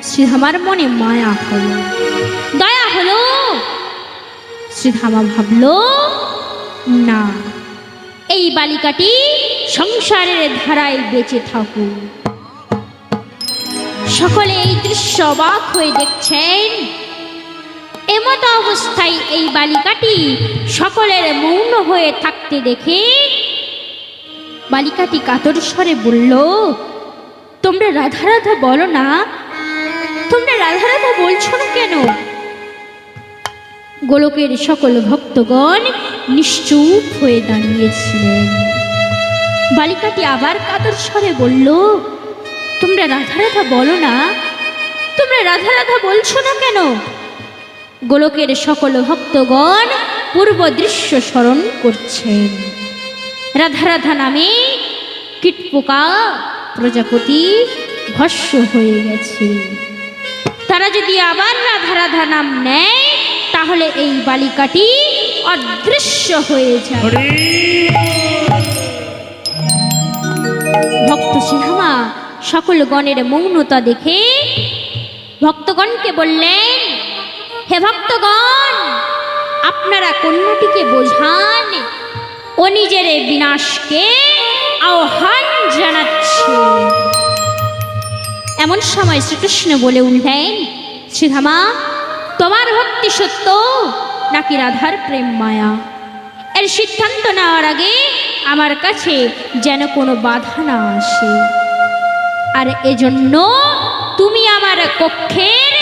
শ্রীধামার মনে মায়া হলো, দয়া হলো। শ্রীধামা ভাবলো, না, এই বালিকাটি সংসারের ধারায় বেঁচে থাকুক। সকলে এই দৃশ্য অবাক হয়ে দেখছেন। এমত অবস্থায় এই বালিকাটি সকলের মৌন হয়ে থাকতে দেখে বালিকাটি কাতর স্বরে বলল, তোমরা রাধা রাধা বলো না, তোমরা রাধা রাধা বলছো না কেন? গোলকের সকল ভক্তগণ নিশ্চুপ হয়ে দাঁড়িয়েছিলেন। বালিকাটি আবার কাতর স্বরে বলল, তোমরা রাধা রাধা বলো না, তোমরা রাধা রাধা বলছো না কেন? গোলকের সকল ভক্তগণ পূর্ব দৃশ্য স্মরণ করছেন। রাধা রাধা নামে কীটপোকা প্রজাপতি ভস্ম হয়ে গেছে। তারা যদি আবার রাধা রাধা নাম নেয়, তাহলে এই বালিকাটি অদৃশ্য হয়ে যায়। ভক্ত শ্রীধামা সকল গণের মৌনতা দেখে ভক্তগণকে বললেন, হে ভক্তগণ, আপনারা কন্যাটিকে বোঝান, ও নিজের বিনাশকে আহ্বান জানাচ্ছে। এমন সময় শ্রীকৃষ্ণ বলে উঠলেন, শ্রীধামা, তোমার ভক্তি সত্য নাকি রাধার প্রেম মায়া? এর সিদ্ধান্ত নেওয়ার আগে আমার কাছে যেন কোনো বাধা না আসে। আর এজন্য তুমি আমার কক্ষের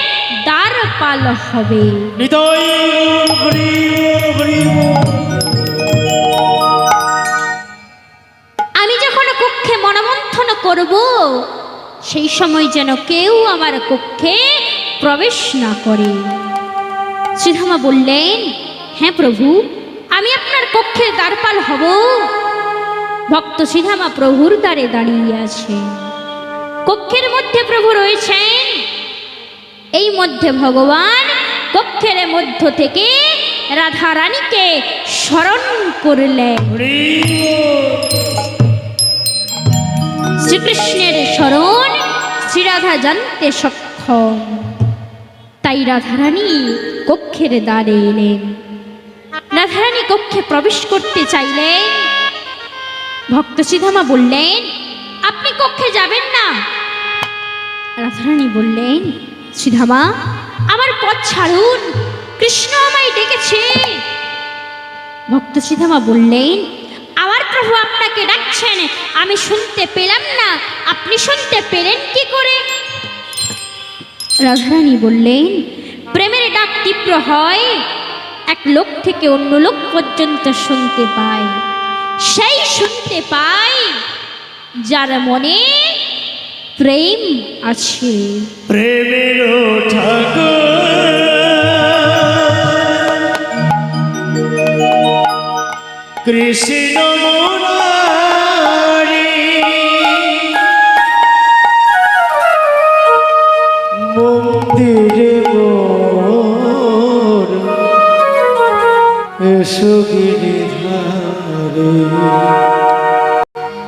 দ্বারপাল হবে। হৃদয় আমি যখন কক্ষে মনোমন্থন করব, সেই সময় যেন কেউ আমার কক্ষে প্রবেশ না করে। শ্রীধামা বললেন, হ্যাঁ প্রভু, আমি আপনার কক্ষের দ্বারপাল হব। ভক্ত শ্রীধামা প্রভুর দ্বারে দাঁড়িয়ে আছে। কক্ষের মধ্যে প্রভু রয়েছেন। এই মধ্যে ভগবান কক্ষের মধ্য থেকে রাধা রানীকে স্মরণ করলেন। শ্রীকৃষ্ণের স্মরণ শ্রীরাধা জানতে সক্ষম, তাই রাধারানী কক্ষের দ্বারে এলেন। রাধারানী কক্ষে প্রবেশ করতে চাইলেন। ভক্ত শ্রীধামা বললেন, আপনি কক্ষে যাবেন না। রাধারানী বললেন, শ্রীধামা, আমার পথ ছাড়ুন, কৃষ্ণ আমায় ডেকেছে। ভক্ত শ্রীধামা বললেন, আমার প্রভু আপনাকে ডাকছেন, আমি শুনতে পেলাম না, আপনি শুনতে পেলেন কি করে? রাধারানী বললেন, প্রেমের ডাক তীব্র হয়, এক লোক থেকে অন্য লোক পর্যন্ত শুনতে পায়। সেই শুনতে পায় যার মনে প্রেম আছে। প্রেমের ঠাকুর কৃষ্ণ মুরারি, মন্দিরে মোর এসো গিরিধারে।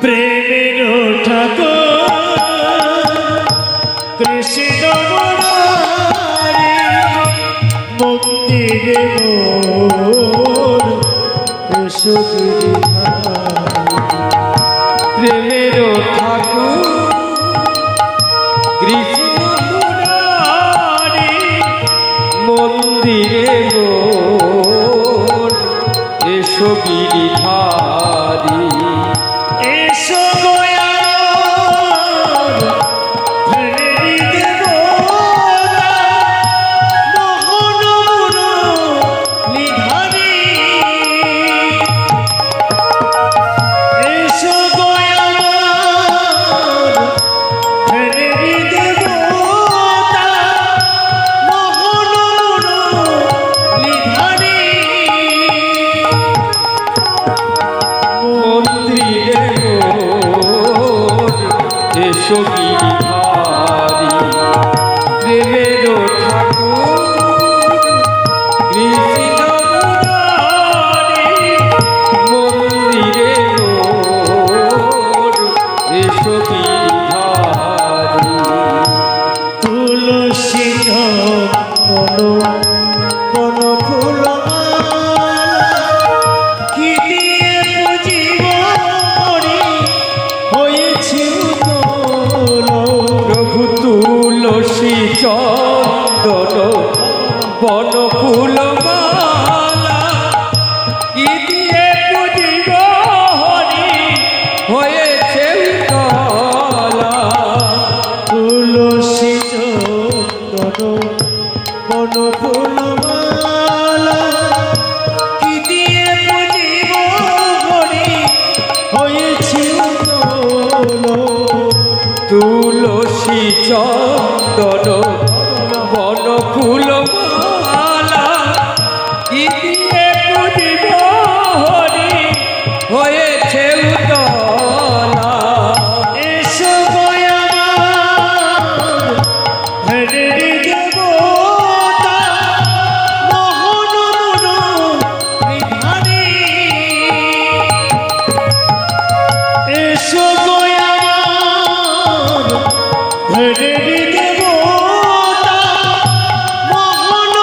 প্রেমের ঠাকুর কৃষ্ণ মুরারি, মন্দিরে মোর এসো গিরিধারে। প্রেমের ঠাকুর কৃষ্ণ মুরারি, মন্দিরে মোর এসো গিরিধারি। এসো গয়ার ধরি দেবতা, মোহন মুরলীধারী। এসো গয়ার ধরি দেবতা, মোহন মুরলীধারী। মন্দিরে মোর এসো গিরিধারি। প্রেমের ঠাকুর কৃষ্ণ মুরারি, মন্দিরে মোর এসো গিরিধারি। তুলসী মন মন ফুলমালা, কি দিয়ে পুজিব হরি, হয়েছি উতল। প্রভু তুলসী চন্দন বন ফুল মালা, কি দিয়ে পুজিব হরি, হয়েছে কলা। তুলসী চন্দন বন ফুলমালা, কি দিয়ে পুজিব হরি, হয়েছি উতল। তুলসী চন্দন বন ফুল মালা, কি দিয়ে পুজিব হরি, হয়েছে উতলা। এসো গয়ার ধরি দেবতা, মোহন মুরলীধারী। এসো গয়ার ধরি দেবতা, মোহন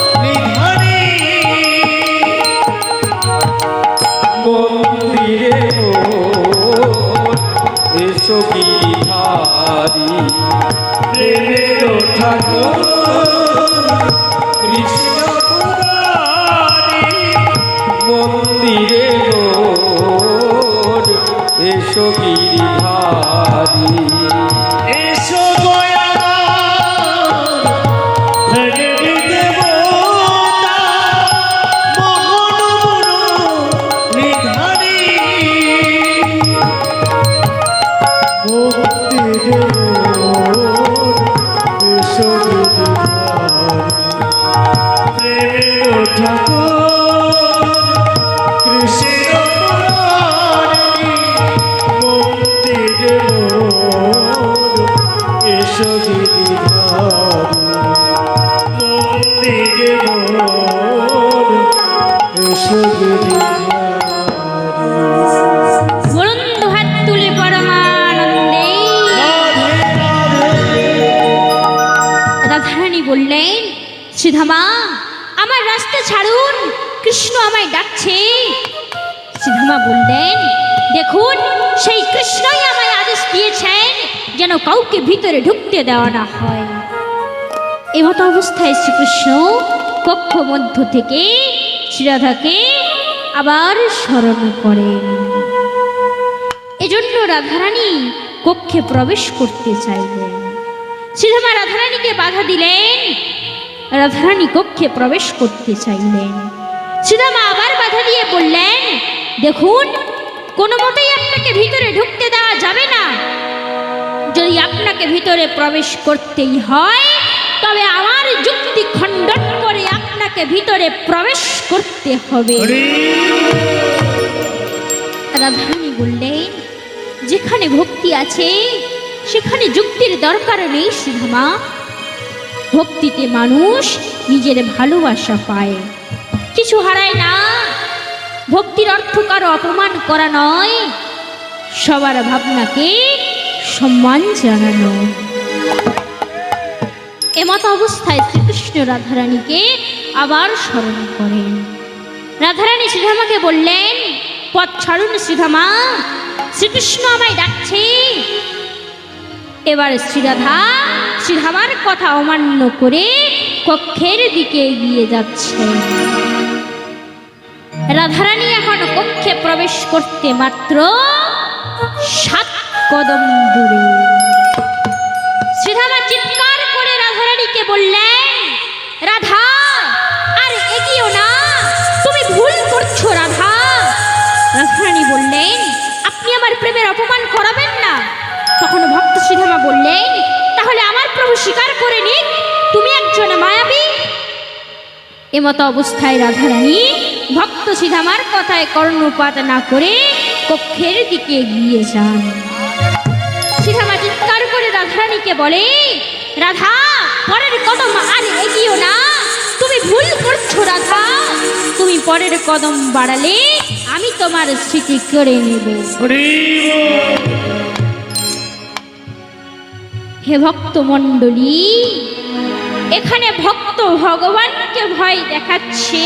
মুরলীধারী। মন্দিরে মোর এসো গিরিধারি। প্রেমের ঠাকুর কৃষ্ণ মুরারি, এসো গিরিধারী এসো দয়াময় হেরি দেবতা মোহন নিধানী মুক্তির এসো গিরিধারী প্রেমের ঠাকুর কৃষ্ণ মুরারি মুক্তির এসো গিরিধারী মুক্তির এসো গিরিধারী বলুন দুহাত তুলে পরমানন্দে। রাধারানী বললেন, শ্রীধামা আমার রাস্তা ছাড়ুন, কৃষ্ণ আমায় ডাকছে। শ্রীধামা বললেন, দেখুন সেই কৃষ্ণই আমায় আদেশ দিয়েছেন যেন কাউকে ভিতরে ঢুকতে দেওয়া না হয়। এমতো অবস্থায় শ্রীকৃষ্ণ কক্ষ মধ্য থেকে শ্রীরাধাকে আবার স্মরণ করেন। এজন্য রাধারানী কক্ষে প্রবেশ করতে চাইলেন। শ্রীধামা রাধারানীকে বাধা দিলেন। রাধারানী কক্ষে প্রবেশ করতে চাইলেন। শ্রীধামা আবার বাধা দিয়ে বললেন, দেখুন কোনো মতেই আপনাকে ভিতরে ঢুকতে দেওয়া যাবে না। যদি আপনাকে ভিতরে প্রবেশ করতেই হয় তবে আমার যুক্তি খণ্ডন করে আপনাকে ভিতরে প্রবেশ করতে হবে। রাধারানী বললেন, যেখানে ভক্তি আছে সেখানে যুক্তির দরকার নেই শ্রীধামা। ভক্তিতে মানুষ নিজের ভালোবাসা পায়, কিছু হারায় না। ভক্তির অর্থ কারো অপমান করা নয়, সবার ভাবনাকে সম্মান জানানো। এমত অবস্থায় শ্রীকৃষ্ণ রাধারানীকে আবার স্মরণ করেন। রাধারানী শ্রীধামাকে বললেন, পথ ছাড়ুন শ্রীধামা, শ্রীকৃষ্ণ আমায় ডাকছে। এবার শ্রীধামার কথা অমান্য করে কক্ষের দিকে এগিয়ে যাচ্ছে। রাধারানী এখন কক্ষে প্রবেশ করতে মাত্র 7 কদম দূরে। শ্রীধামা চিৎকার করে রাধারানীকে বললেন, রাধা আর এগিয়েও না, তুমি ভুল করছো রাধা। রাধারানী বললেন, আপনি আমার প্রেমের অপমান করাবেন না। তখন ভক্ত শ্রীধামা বললেন, তাহলে আমার প্রভু স্বীকার করে নিক তুমি একজন মায়াবী। এমতো অবস্থায় রাধারানী ভক্ত শ্রীধামার কথায় কর্ণপাত না করে কক্ষের দিকে এগিয়ে যান। শ্রীধামা চিৎকার করে রাধারানীকে বলে, রাধা পরের কদম আর এগিয়েও না, তুমি ভুল করছো রাধা। তুমি পরের কদম বাড়ালে আমি তোমার স্মৃতি করে নেব। হে ভক্ত মণ্ডলী, এখানে ভক্ত ভগবানকে ভয় দেখাচ্ছে।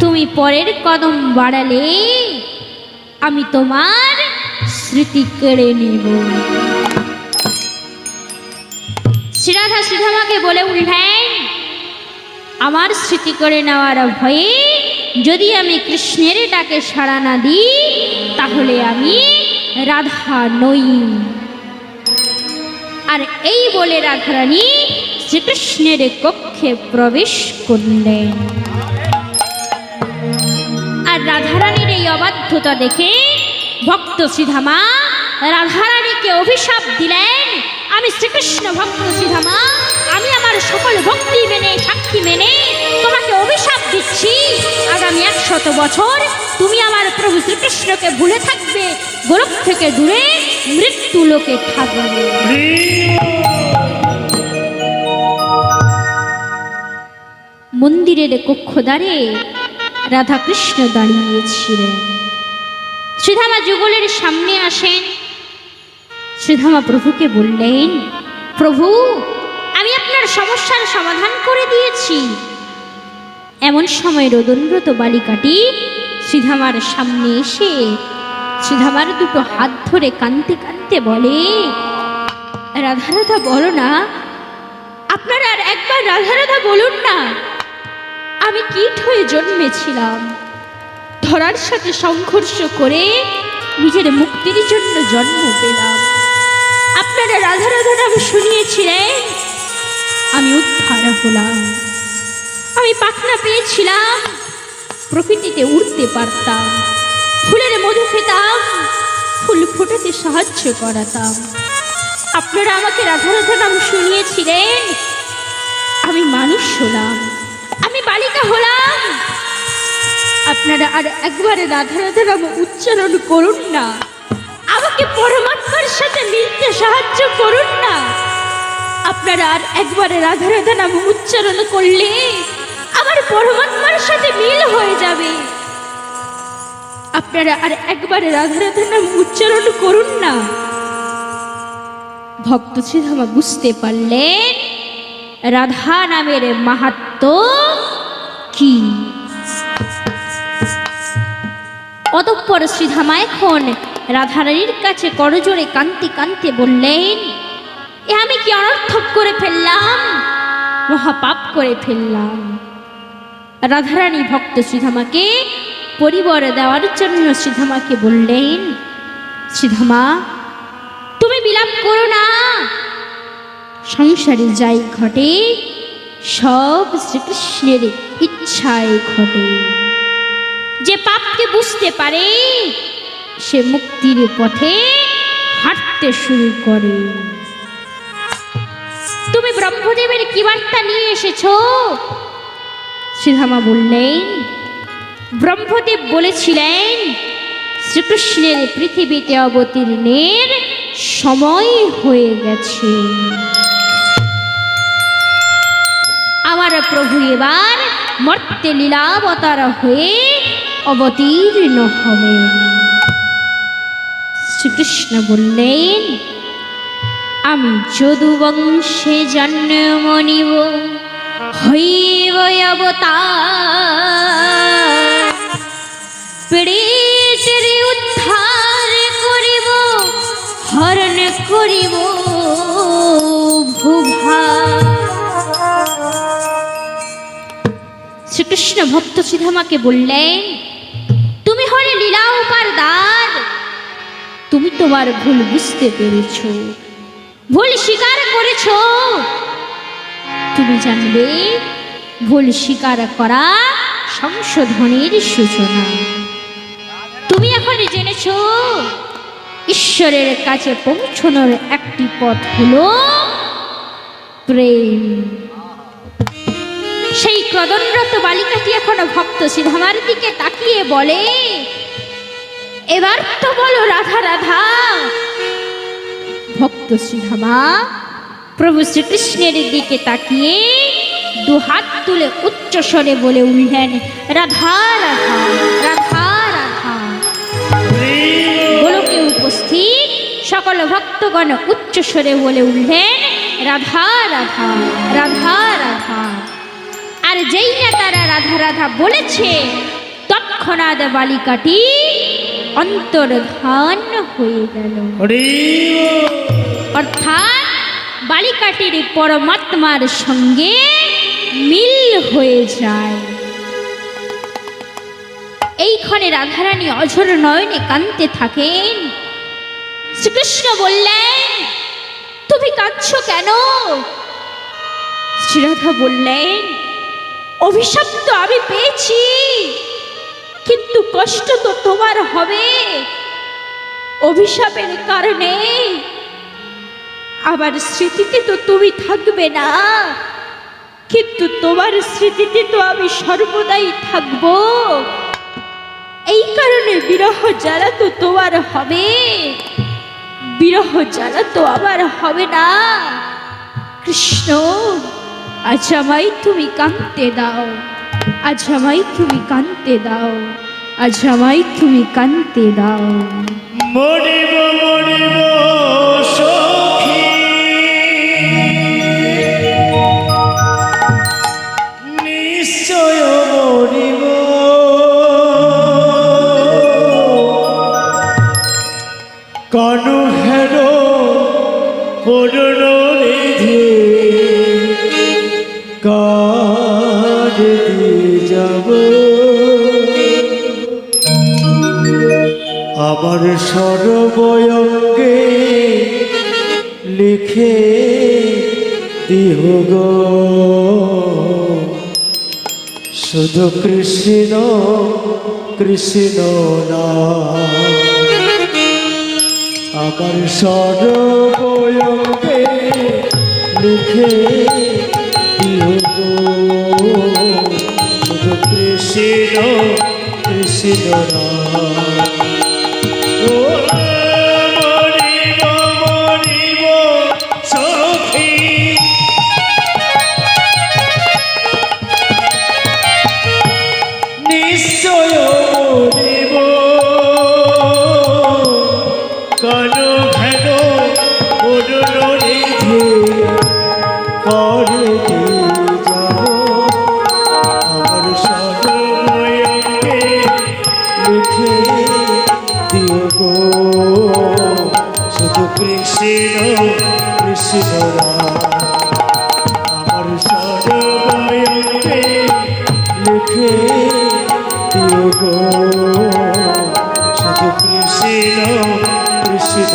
তুমি পরের কদম বাড়ালে আমি তোমার স্মৃতি কেড়ে নেব। শ্রীরাধা শ্রীধামাকে বলে উঠলেন, আমার স্মৃতি করে নেওয়ার ভয়ে যদি আমি কৃষ্ণের ডাকে সাড়া না দিই তাহলে আমি রাধা নই। আর এই বলে রাধারানী শ্রীকৃষ্ণের কক্ষে প্রবেশ করলেন। আর রাধারানীর এই অবাধ্যতা দেখে ভক্ত শ্রীধামা রাধারানীকে অভিশাপ দিলেন, আমি শ্রীকৃষ্ণ ভক্ত শ্রীধামা, আমি আমার সকল ভক্তি মেনে সাক্ষী মেনে তোমাকে অভিশাপ দিচ্ছি, আগামী 100 বছর তুমি আমার প্রভু শ্রীকৃষ্ণকে ভুলে থাকবে, গোলক থেকে দূরে মৃত্যু লোকে থাকবে। মন্দিরের কক্ষদ্বারে রাধাকৃষ্ণ দাঁড়িয়েছিলেন। শ্রীধামা যুগলের সামনে আসেন। শ্রীধামা প্রভুকে বললেন, প্রভু আমি আপনার সমস্যার সমাধান করে দিয়েছি। এমন সময় রোদনরত বালিকাটি শ্রীধামার সামনে এসে শ্রীধামার দুটো হাত ধরে কাঁদতে কাঁদতে বলে, রাধা রাধা বলো না, আপনারা আর একবার রাধা রাধা বলুন না। আমি কীট হয়ে জন্মেছিলাম, ধরার সাথে সংঘর্ষ করে নিজের মুক্তির জন্য জন্ম পেলাম। আপনারা রাধা রাধা নাম শুনিয়েছিলেন, আমি উদ্ধার হলাম। আমি পাখনা পেয়েছিলাম, প্রকৃতিতে উড়তে পারতাম, ফুলের মধু খেতাম, ফুল ফোটাতে সাহায্য করাতাম। আপনারা আমাকে রাধা রাধা নাম শুনিয়েছিলেন, আমি মানুষ হলাম, আমি বালিকা হলাম। আপনারা আর একবারে রাধা রাধা নাম উচ্চারণ করুন না, আমাকে পরমাত্মার সাথে মিলতে সাহায্য করুন না। আপনারা আর একবারে রাধা রাধা নাম উচ্চারণ করলে আমার পরমাত্মার সাথে মিল হয়ে যাবে। আপনারা আর একবারে রাধা রাধা নাম উচ্চারণ করুন না। ভক্ত শ্রীধামা বুঝতে পারলেন রাধা নামের মাহাত্ম্য কি। অতঃপর শ্রীধামা এখন রাধারানীর কাছে করজোড়ে কান্তি কান্তি বললেন, এ আমি কি অনর্থক করে ফেললাম, মহাপাপ করে ফেললাম। রাধারানী ভক্ত শ্রীধামাকে পরিবার দেওয়ার জন্য শ্রীধামাকে বললেন, শ্রীধামা তুমি বিলাপ করো না, সংসারে যাই ঘটে সব শ্রীকৃষ্ণের ইচ্ছায় ঘটে। যে পাপকে বুঝতে পারে সে মুক্তির পথে হাঁটতে শুরু করে। তুমি ব্রহ্মদেবের কি বার্তা নিয়ে এসেছো? শ্রীধামা বললেন, ব্রহ্মদেব বলেছিলেন শ্রীকৃষ্ণের পৃথিবীতে অবতীর্ণের সময় হয়ে গেছে। আমার প্রভু এবার মর্তে লীলাবতার হয়ে অবতীর্ণ হবেন। শ্রীকৃষ্ণ বললেন, আমি যদুবংশে জন্ম নিব, হইব অবতার, পীড়িতের উদ্ধার করিব, হরণ করিব ভূভার। শ্রীকৃষ্ণ ভক্ত শ্রীধামাকে বললেন, তুমি হলে লীলা উপারদার, তুমি তোমার ভুল বুঝতে পেরেছ, ভুল স্বীকার করেছ। তুমি জানবে ভুল স্বীকার করা সংশোধনের সূচনা। তুমি এখন জেনেছ ঈশ্বরের কাছে পৌঁছানোর একটি পথ হলো প্রেম। সেই ক্রদনরত বালিকাটি এখন ভক্ত শ্রীধামার দিকে তাকিয়ে বলে, এবার তো বলো রাধা রাধা। ভক্ত শ্রীধামা প্রভু শ্রীকৃষ্ণের দিকে তাকিয়ে দুহাত তুলে উচ্চ স্বরে বলে উঠলেন, রাধা রাধা রাধা রাধা। গোলকে উপস্থিত সকল ভক্তগণ উচ্চ স্বরে বলে উঠলেন, রাধা রাধা রাধা রাধা। আর যেই না তারা রাধা রাধা বলেছে, তৎক্ষণাৎ বালিকাটি অন্তর্ধান হয়ে গেল। অর্থাৎ বালিকাটির পরমাত্মার সঙ্গে মিল হয়ে যায়। এইখানে রাধারানী অঝোর নয়নে কাঁদতে থাকেন। শ্রীকৃষ্ণ বললেন, তুমি কাঁদছো কেন? শ্রীরাধা বললেন, অভিশাপ তো আমি পেয়েছি, কিন্তু কষ্ট তো তোমার হবে। অভিশাপের কারণে আমার স্মৃতিতে তো তুমি থাকবে না, কিন্তু তোমার স্মৃতিতে তো আমি সর্বদাই থাকব। এই কারণে বিরহ জ্বালা তো তোমার হবে, বিরহ জ্বালা তো আমার হবে না। কৃষ্ণ, আজ আমায় তুমি কাঁদতে দাও, আজ আমায় তুমি কাঁদতে দাও, আজ আমায় তুমি কাঁদতে দাও। মরিব মরিব সখী, নিশ্চয় মরিব। কানু হের পূর্ণ নিধি কার দিয়ে যাব। আমার সর্বয়ঙ্গে লিখে দিও গো শুধু কৃষ্ণ কৃষ্ণ নাম আমার সর্বয়ঙ্গে লিখে দিও গো শুধু কৃষ্ণ কৃষ্ণ নাম ও মরিব মরিব সখী নিশ্চয় মরিব কেন ঘেন অনুরোধে করে যাব আমার সর্বয়ঙ্গে লিখে দিও গো শুধু কৃষ্ণ কৃষ্ণ নাম আমার সর্বয়ঙ্গে লিখে দিও গো শুধু কৃষ্ণ কৃষ্ণ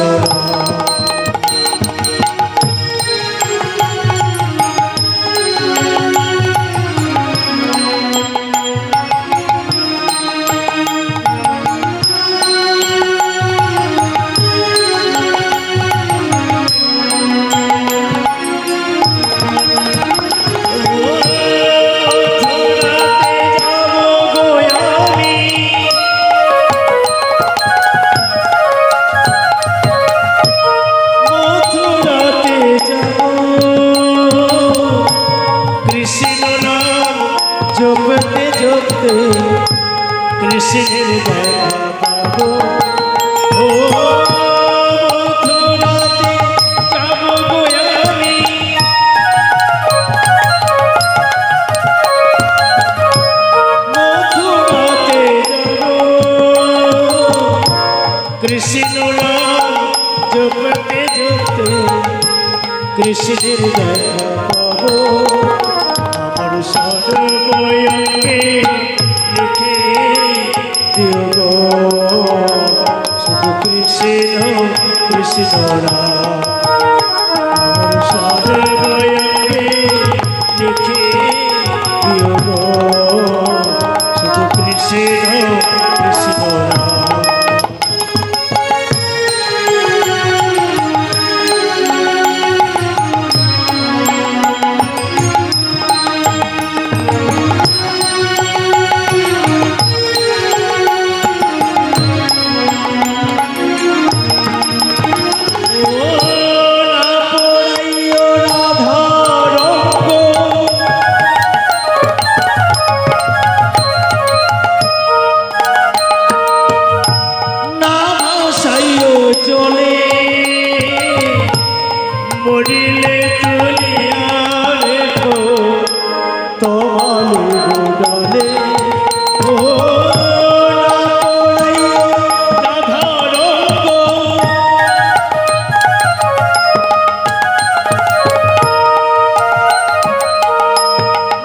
নাম জপতে জপতে কৃষ্ণের দেখা পাবো ও মথুরাতে যাব গো আমি মথুরাতে যাব কৃষ্ণ নাম জপতে জপতে কৃষ্ণের দেখা পাবো আমার সর্বয়ঙ্গে লিখে দিও গো শুধু কৃষ্ণ কৃষ্ণ নাম আমার সর্বয়ঙ্গে লিখে দিও গো শুধু কৃষ্ণ কৃষ্ণ নাম চলে মরিলে তুলিয়া রেখো তোমার গলে ও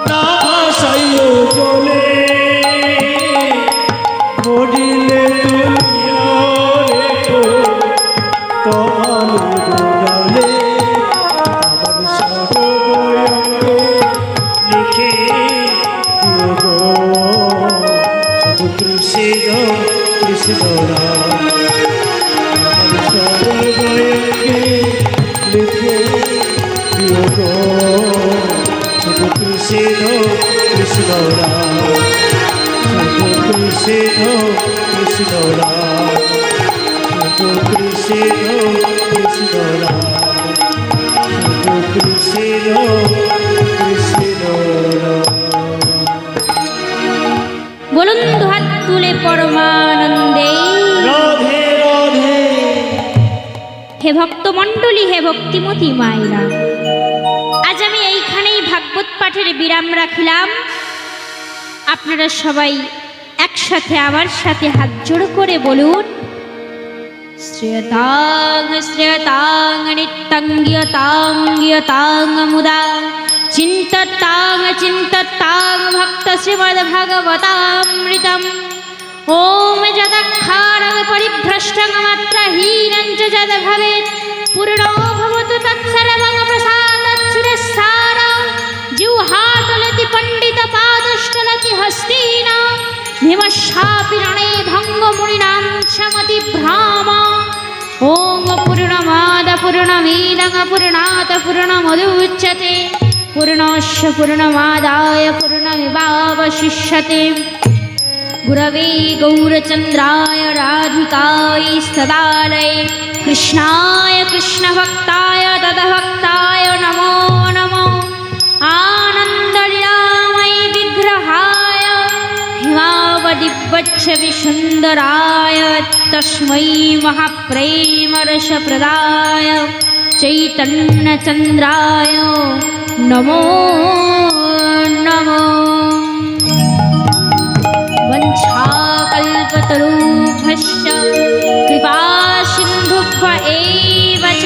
না ভাসাইও চলে মরিলে তুলিয়া রেখো তোমার গলে আমার সর্বয়ঙ্গে লিখে দিও গো শুধু কৃষ্ণ কৃষ্ণ নাম আমার সর্বয়ঙ্গে লিখে দিও গো শুধু কৃষ্ণ কৃষ্ণ নাম শুধু কৃষ্ণ কৃষ্ণ নাম শুধু কৃষ্ণ কৃষ্ণ নাম শুধু কৃষ্ণ কৃষ্ণ নাম বলুন দুহাত তুলে পরমানন্দে রাধে রাধে হে ভক্তমণ্ডলী, হে ভক্তিমতী মায়েরা, আজ আমি এইখানেই ভাগবত পাঠের বিরাম রাখিলাম। আপনারা সবাই একসাথে আমার সাথে হাত জোড় করে বলুন, শ্রেয়তাং শ্রেয়তাং নিত্যং গীয়তাং গীয়তাং মুদা চিন্ততাং চিন্ততাং ভক্ত শ্রীমদ্ ভাগবতামৃতম ओम जदक्षारं परिभ्रष्टमात्रहीनं च जद भवेत् पूर्णो भवतु तत्सर्वं प्रसादात् सुरसार जिह्वाटलति पण्डितपादश्चलति हस्तेन भीमशापि रणे भङ्गमुनिनां शमति भ्राम ओम पूर्णमाद पूर्णमिदं पूर्णात् पूर्णमुदच्यते पूर्णस्य पूर्णमादाय पूर्णमेवावशिष्यते गुरवे गौरचन्द्राय राधिकायै सदालये कृष्णाय कृष्णभक्ताय तद्भक्ताय नमो नमो आनन्दलीलामयी विग्रहाय हिमावदिव्यच्छ विसुन्दराय तस्मै महाप्रेमरसप्रदाय चैतन्यचन्द्राय नमो नमो वञ्छाकल्पतरुभ्यश्च कृपासिन्धुभ्य एव च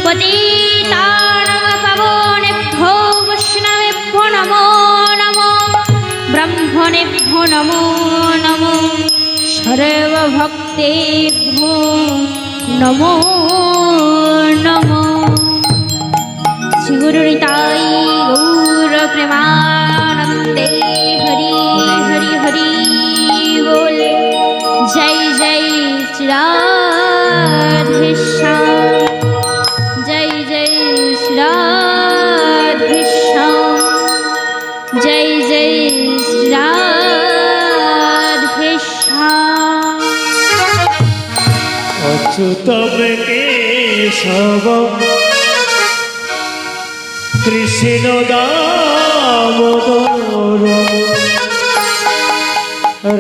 पतितानां पावनेभ्यो वैष्णवेभ्यो नमो नमो ब्रह्मणेभ्यो नमो नमो सर्वभक्तेभ्यो नमो नमो श्रीगुरुनिताय गौरप्रेमानन्दे हरि हरि हरि बोले जय जय श्री राधेश्याम जय जय श्री राधेश्याम जय जय श्री राधेश्याम अच्युतम केशवम कृष्ण दामोदर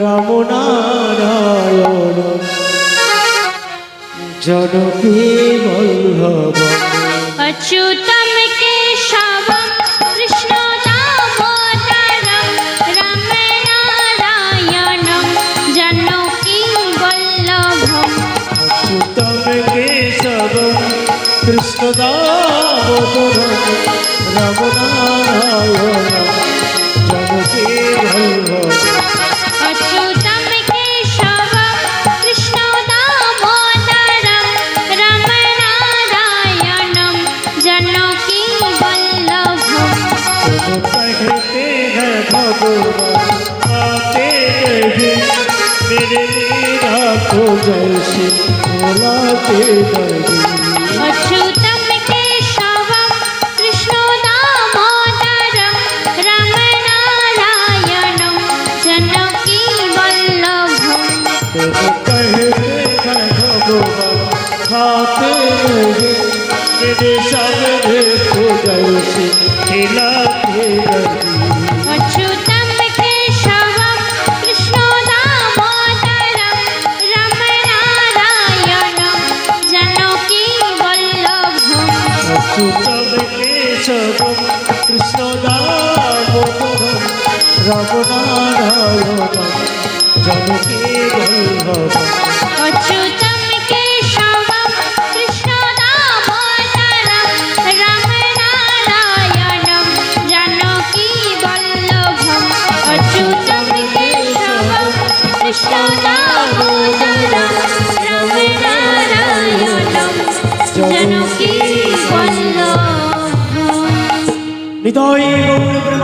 राम नारायण जनकी वल्लभ अच्युतम केशवम कृष्ण दामोदरम राम नारायणं जानकी वल्लभम अच्युतम केशवम कृष्ण दामोदर राम नारायण जनकी वल्लभ अच्युतम केशवम कृष्ण दामोदरम राम नारायणं जानकी वल्लभम कहते हैं भगवान आते नहीं मेरे मीरा को जैसे बुलाते नहीं अच्युतम केशवम कृष्ण दामोदरम राम नारायणं जानकी वल्लभम कहते हैं भगवान खाते नहीं मेरे सामने को जैसे खिलाते नहीं अच्युतम केशवम कृष्ण दामोदरम राम नारायणं जानकी वल्लभम अच्युतम केशवम कृष्ण दामोदरम राम नारायण जनकी वल्लभ अच्युतम केशवम कृष्ण दामोदरम राम नारायणं जानकी वल्लभम अच्युतम केशवम कृष्ण दामोदरम राम नारायणं जानकी वल्लभम निताई गौर